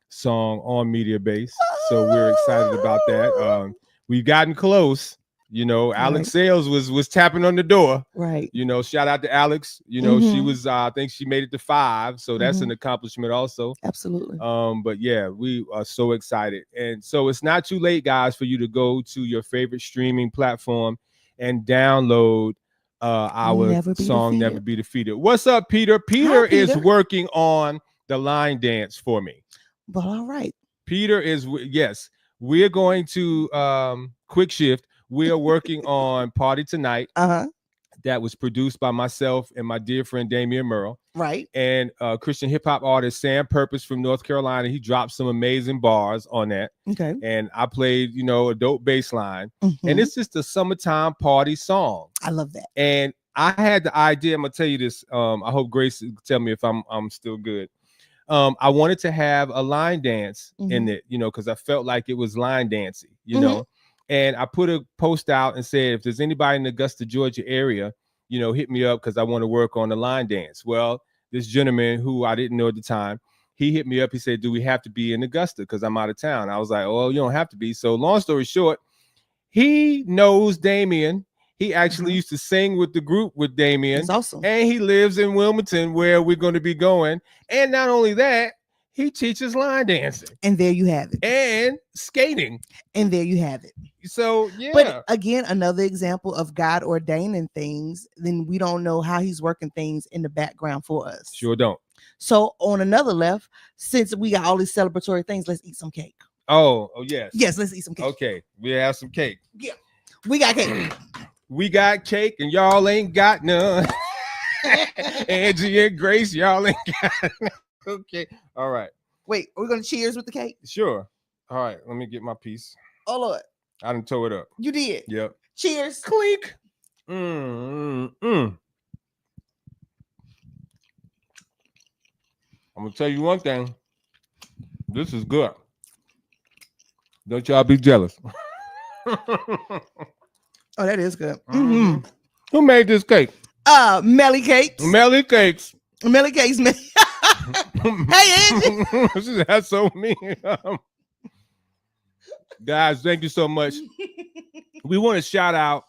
Speaker 3: song on Media Base. So we're excited about that. We've gotten close. Alex Sales was tapping on the door.
Speaker 2: Right.
Speaker 3: Shout out to Alex. She was I think she made it to 5. So that's an accomplishment also.
Speaker 2: Absolutely.
Speaker 3: But yeah, we are so excited. And so it's not too late, guys, for you to go to your favorite streaming platform and download our song Never Be Defeated. What's up, Peter? Peter is working on the line dance for me.
Speaker 2: But all right.
Speaker 3: Peter is, yes, we're going to quick shift. We are working on Party Tonight. That was produced by myself and my dear friend Damian Merle.
Speaker 2: Right.
Speaker 3: And Christian hip hop artist Sam Purpose from North Carolina. He dropped some amazing bars on that. Okay. And I played, a dope bass line. And it's just a summertime party song.
Speaker 2: I love that.
Speaker 3: And I had the idea. I'm gonna tell you this. I hope Grace will tell me if I'm still good. I wanted to have a line dance in it, because I felt like it was line dancing, know. And I put a post out and said, if there's anybody in the Augusta, Georgia area, hit me up because I want to work on the line dance. Well, this gentleman who I didn't know at the time, he hit me up. He said, do we have to be in Augusta? Because I'm out of town. I was like, oh, you don't have to be. So long story short, he knows Damien. He actually used to sing with the group with Damien.
Speaker 2: That's awesome.
Speaker 3: And he lives in Wilmington where we're going to be going. And not only that, he teaches line dancing.
Speaker 2: And there you have it.
Speaker 3: And skating.
Speaker 2: And there you have it.
Speaker 3: So, yeah.
Speaker 2: But again, another example of God ordaining things, then we don't know how he's working things in the background for us.
Speaker 3: Sure don't.
Speaker 2: So on another left, since we got all these celebratory things, let's eat some cake.
Speaker 3: Oh, yes.
Speaker 2: Yes, let's eat some cake.
Speaker 3: Okay, we have some cake.
Speaker 2: Yeah, we got cake.
Speaker 3: We got cake and y'all ain't got none. Angee and Grace, y'all ain't got none. Okay, all right.
Speaker 2: Wait, are we going to cheers with the cake?
Speaker 3: Sure. All right, let me get my piece.
Speaker 2: Oh, Lord.
Speaker 3: I done tore it up.
Speaker 2: You did?
Speaker 3: Yep.
Speaker 2: Cheers.
Speaker 3: Clink. I'm gonna tell you one thing. This is good. Don't y'all be jealous.
Speaker 2: Oh, that is good.
Speaker 3: Who made this cake?
Speaker 2: Melly Cakes.
Speaker 3: Melly Cakes.
Speaker 2: Melly Cakes. Hey, Angee.
Speaker 3: That's so mean. Guys, thank you so much. We want to shout out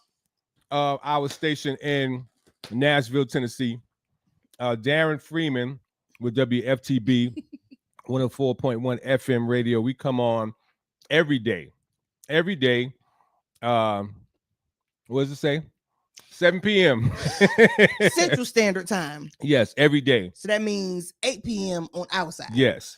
Speaker 3: our station in Nashville, Tennessee. Darren Freeman with WFTB 104.1 FM radio. We come on every day. Every day. What does it say? 7 p.m.
Speaker 2: Central Standard Time.
Speaker 3: Yes, every day.
Speaker 2: So that means 8 p.m. on our side.
Speaker 3: Yes.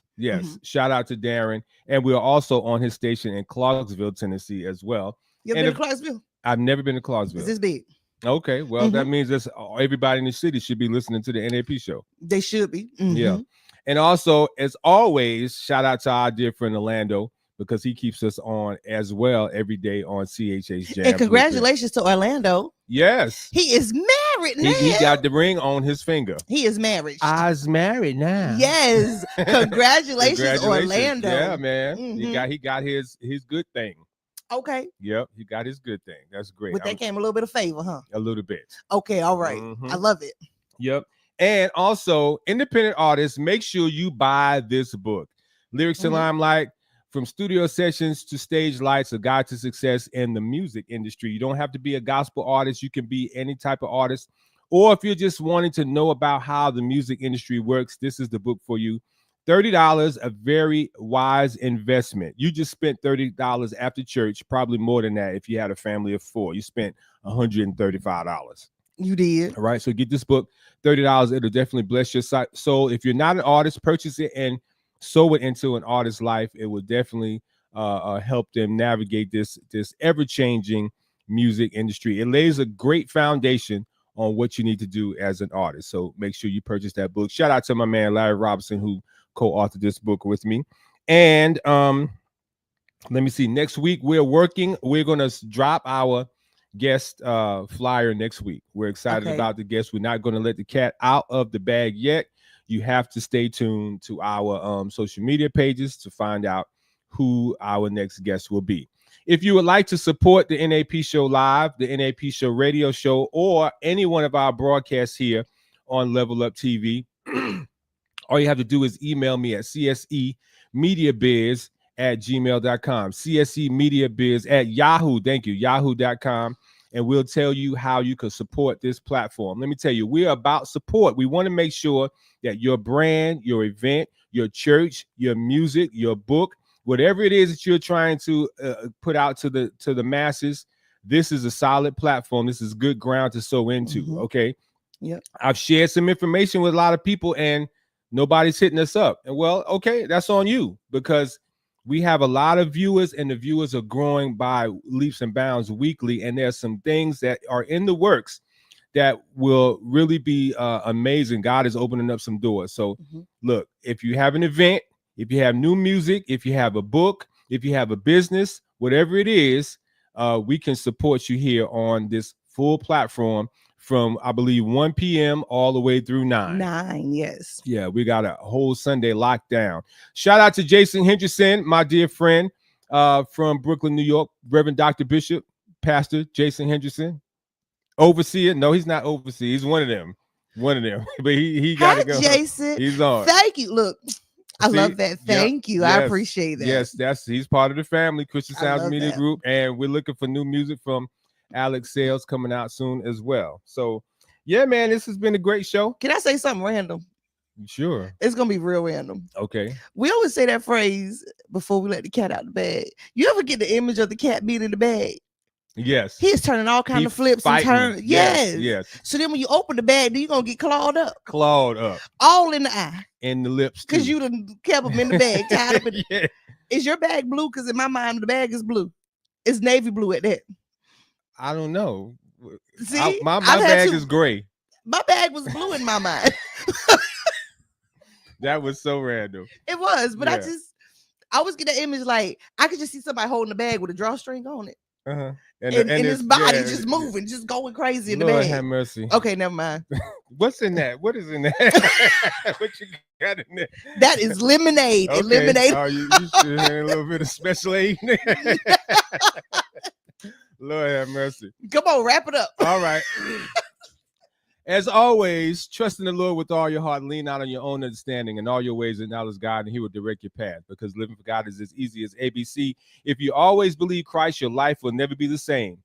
Speaker 3: Shout out to Darren. And we're also on his station in Clarksville, Tennessee as well.
Speaker 2: You ever been to Clarksville?
Speaker 3: I've never been to Clarksville.
Speaker 2: Is this big?
Speaker 3: Okay, well, that means that everybody in the city should be listening to the NAP show.
Speaker 2: They should be.
Speaker 3: Yeah. And also, as always, shout out to our dear friend Orlando, because he keeps us on as well every day on CHH Jam.
Speaker 2: And congratulations to Orlando.
Speaker 3: Yes.
Speaker 2: He is married now.
Speaker 3: He got the ring on his finger.
Speaker 2: He is married.
Speaker 3: I's married now.
Speaker 2: Yes. Congratulations, Orlando.
Speaker 3: Yeah, man.
Speaker 2: Mhm.
Speaker 3: He got his good thing.
Speaker 2: Okay.
Speaker 3: Yep, he got his good thing. That's great.
Speaker 2: With that came a little bit of favor, huh?
Speaker 3: A little bit.
Speaker 2: Okay, all right.
Speaker 3: Mhm.
Speaker 2: I love it.
Speaker 3: Yep. And also, independent artists, make sure you buy this book, Lyrics to
Speaker 2: Mhm.
Speaker 3: Limelight, from studio sessions to stage lights, a guide to success in the music industry. You don't have to be a gospel artist. You can be any type of artist. Or if you're just wanting to know about how the music industry works, this is the book for you. $30, a very wise investment. You just spent $30 after church, probably more than that if you had a family of 4. You spent $135.
Speaker 2: You did.
Speaker 3: All right, so get this book, $30. It'll definitely bless your soul. If you're not an artist, purchase it and sow it into an artist's life. It will definitely help them navigate this ever-changing music industry. It lays a great foundation on what you need to do as an artist. So make sure you purchase that book. Shout out to my man Larry Robinson, who co-authored this book with me. And let me see. Next week we're going to drop our guest flyer next week. We're excited about the guest. We're not going to let the cat out of the bag yet. You have to stay tuned to our social media pages to find out who our next guest will be. If you would like to support the NAP Show Live, the NAP Show Radio Show, or any one of our broadcasts here on Level Up TV, all you have to do is email me at csemediabiz@gmail.com, csemediabiz@yahoo, thank you, yahoo.com, and we'll tell you how you can support this platform. Let me tell you, we're about support. We want to make sure that your brand, your event, your church, your music, your book, whatever it is that you're trying to put out to the masses, this is a solid platform. This is good ground to sow into. Okay.
Speaker 2: Yep.
Speaker 3: I've shared some information with a lot of people and nobody's hitting us up. And well, okay, that's on you, because we have a lot of viewers and the viewers are growing by leaps and bounds weekly. And there's some things that are in the works that will really be amazing. God is opening up some doors. So look, if you have an event, if you have new music, if you have a book, if you have a business, whatever it is, we can support you here on this full platform from, I believe, 1 p.m. all the way through 9.
Speaker 2: 9, yes.
Speaker 3: Yeah, we got a whole Sunday locked down. Shout out to Jason Henderson, my dear friend from Brooklyn, New York, Reverend Dr. Bishop, Pastor Jason Henderson. Overseer? No, he's not overseer. He's one of them. But he got to go.
Speaker 2: Jason.
Speaker 3: He's on.
Speaker 2: Thank you. Look, I love that. Thank you.
Speaker 3: Yes,
Speaker 2: I appreciate that.
Speaker 3: Yes, he's part of the family, Christian Sounds Media Group, and we're looking for new music from Alex Sales coming out soon as well. So, yeah, man, this has been a great show.
Speaker 2: Can I say something random?
Speaker 3: Sure.
Speaker 2: It's gonna be real random.
Speaker 3: Okay.
Speaker 2: We always say that phrase before we let the cat out the bag. You ever get the image of the cat being in the bag?
Speaker 3: Yes.
Speaker 2: He's turning all kind of flips and turns.
Speaker 3: Yes.
Speaker 2: So then when you open the bag, then you're gonna get clawed up. All in the eye.
Speaker 3: In the lips.
Speaker 2: Because you done kept them in the bag, tied up in Is your bag blue? Because in my mind, the bag is blue. It's navy blue at that.
Speaker 3: I don't know.
Speaker 2: See,
Speaker 3: my bag is gray.
Speaker 2: My bag was blue in my mind.
Speaker 3: That was so random.
Speaker 2: It was, but I always get that image like I could just see somebody holding the bag with a drawstring on it. And his body just moving, just going crazy in the
Speaker 3: Lord
Speaker 2: bag.
Speaker 3: have mercy.
Speaker 2: Okay, never mind.
Speaker 3: What's in that? What is in that? What you got in there?
Speaker 2: That is lemonade.
Speaker 3: Okay.
Speaker 2: Lemonade.
Speaker 3: Oh, you should have a little bit of special aid. Lord have mercy.
Speaker 2: Come on, wrap it up.
Speaker 3: All right. As always, trust in the Lord with all your heart, lean out on your own understanding, and all your ways acknowledge God, and he will direct your path, because living for God is as easy as ABC. If you always believe Christ, your life will never be the same,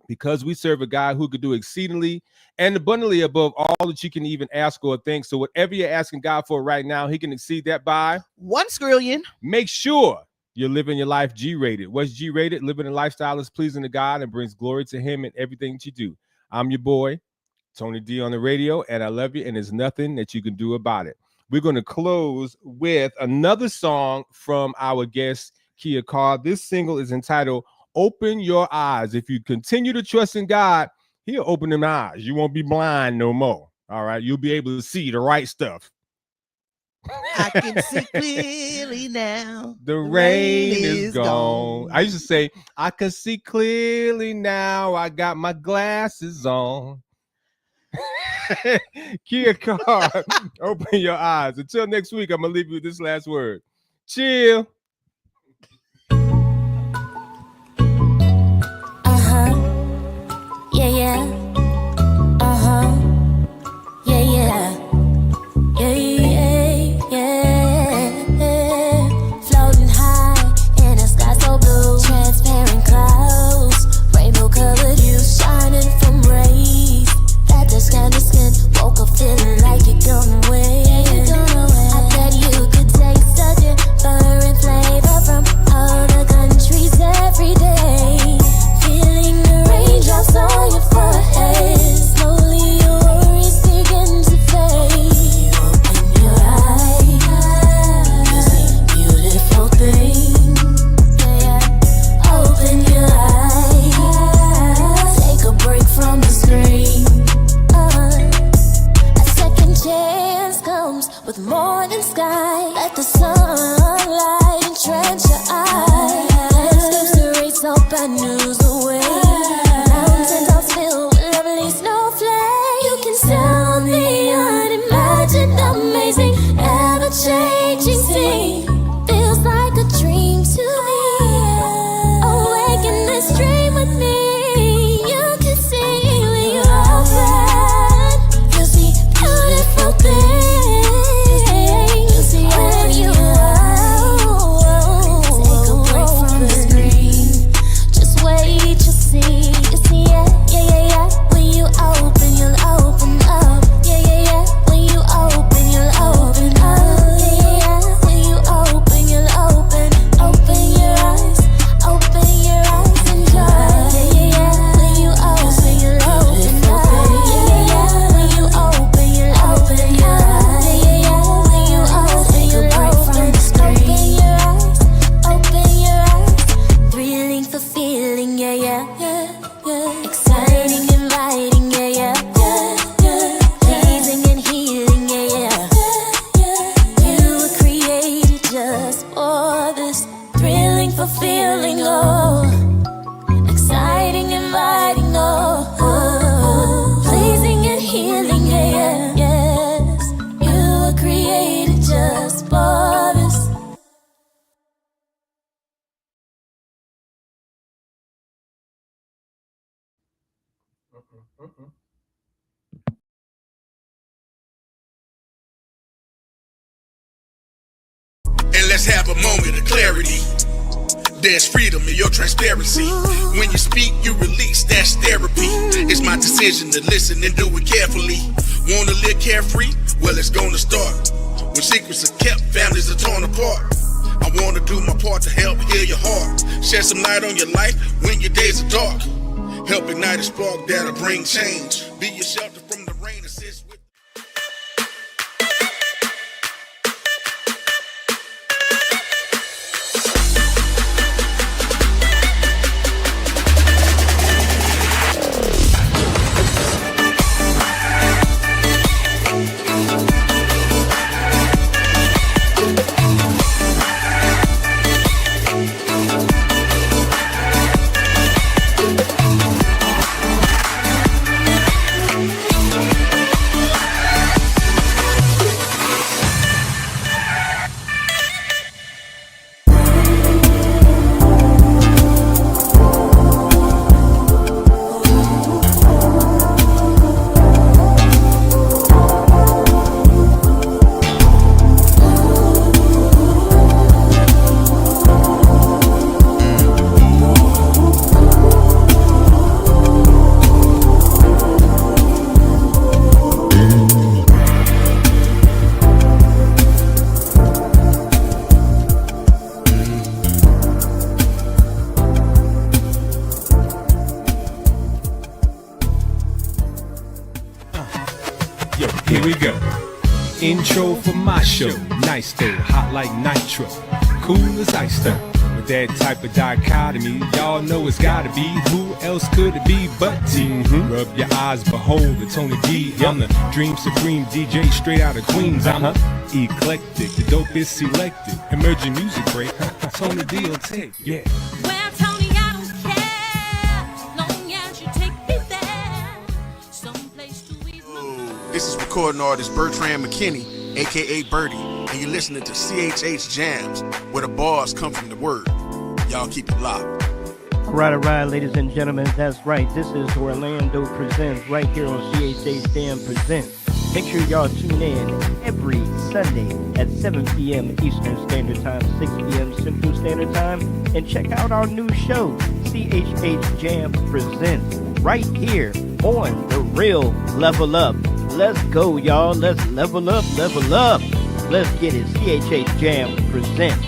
Speaker 3: because we serve a God who could do exceedingly and abundantly above all that you can even ask or think. So whatever you're asking God for right now, he can exceed that by
Speaker 2: 1 trillion.
Speaker 3: Make sure you're living your life G-rated. What's G-rated? Living a lifestyle is pleasing to God and brings glory to him in everything that you do. I'm your boy, Tony D on the radio, and I love you, and there's nothing that you can do about it. We're going to close with another song from our guest, Kia Carr. This single is entitled Open Your Eyes. If you continue to trust in God, he'll open them eyes. You won't be blind no more. All right? You'll be able to see the right stuff.
Speaker 2: I can see clearly now.
Speaker 3: The rain is gone. I used to say, I can see clearly now. I got my glasses on. Kia Carr, open your eyes. Until next week, I'm going to leave you with this last word. Chill.
Speaker 6: Yeah, yeah. Yeah, yeah. Yeah, yeah, yeah. Floating high in a sky so blue. Transparent clouds, rainbow colored you, shining from rays that touch skin to skin. Woke up feeling like you're going away. I bet you could taste the different flavor from all the countries every day. Feeling the raindrops on your forehead. Slowly your worries begin to fade. You open your eyes, you see beautiful things. Yeah. Open your eyes, take a break from the screen. A second chance comes with morning sky. Let the sunlight entrench your eyes. Landscapes to race so bad news away. Mountain tops filled with lovely snowflakes. You can sell the unimagined, amazing, ever-changing scene. Feels like a dream to me. Awaken this dream with me. You can see when you open. You'll see beautiful things. You'll see when you take a break from the screen. Just wait, you'll see. You see, yeah, yeah, yeah, yeah. When you open, you'll open up. Yeah, yeah, yeah. When you open, you'll open up. Yeah, yeah, yeah. When you open, you'll open. Open your eyes. Open your eyes and try. Yeah, yeah, yeah. When you open, you'll open up. Yeah, yeah, yeah. When you open, you'll open your eyes. Yeah, yeah, yeah. When you open, you'll open. Open your eyes. Open your eyes. Thrilling, fulfilling, yeah, yeah, yeah, yeah. Exciting, inviting, yeah, yeah, yeah, yeah. Pleasing and healing, yeah, yeah, yeah. You were created just for this. Thrilling, fulfilling, oh. Exciting, inviting, oh. Pleasing and healing, yeah, yeah, yes. You were created just for this.
Speaker 7: And let's have a moment of clarity. There's freedom in your transparency. When you speak, you release, that's therapy. It's my decision to listen and do it carefully. Wanna live carefree? Well, it's gonna start. When secrets are kept, families are torn apart. I wanna do my part to help heal your heart. Shed some light on your life when your days are dark. Help ignite a spark that'll bring change. Be your shelter from the rain, assist with.
Speaker 4: Here we go. Intro for my show. Nice though, hot like nitro. Cool as ice though.
Speaker 3: that type of dichotomy. Y'all know it's gotta be. Who else could it be but T? Rub your eyes, behold the Tony D. I'm the Dream Supreme DJ straight out of Queens. I'm eclectic, the dope is selected. Emerging music break, Tony D will take. Yeah.
Speaker 6: Well, Tony, I don't care, long as you take me there, someplace to ease my
Speaker 7: This is recording artist Bertrand McKinney, aka Birdie, and you're listening to CHH Jams, where the bars come from the word. Y'all keep it locked.
Speaker 8: All right, ladies and gentlemen, that's right. This is Orlando Presents right here on CHH Jam Presents. Make sure y'all tune in every Sunday at 7 p.m. Eastern Standard Time, 6 p.m. Central Standard Time, and check out our new show, CHH Jam Presents, right here on The Real Level Up. Let's go, y'all. Let's level up, level up. Let's get it. CHH Jam Presents.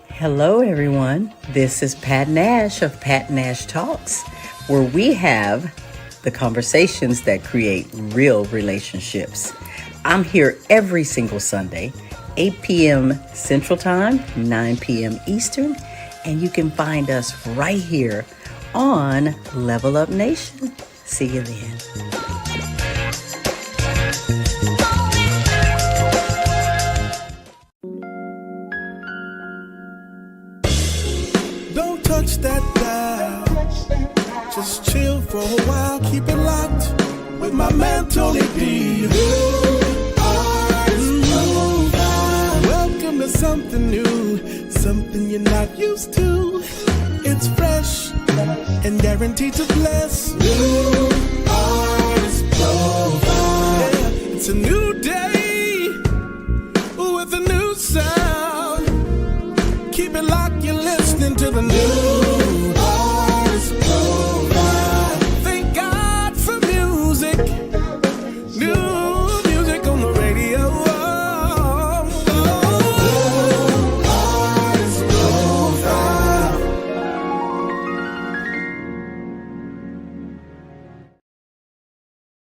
Speaker 9: Hello, everyone. This is Pat Nash of Pat Nash Talks, where we have the conversations that create real relationships. I'm here every single Sunday, 8 p.m. Central Time, 9 p.m. Eastern, and you can find us right here on Level Up Nation. See you then.
Speaker 1: Don't touch that dial. Just chill for a while, keep it locked with my man Tony D. Welcome to something new, something you're not used to. It's fresh and guaranteed to bless. New artist profile. Yeah, it's a new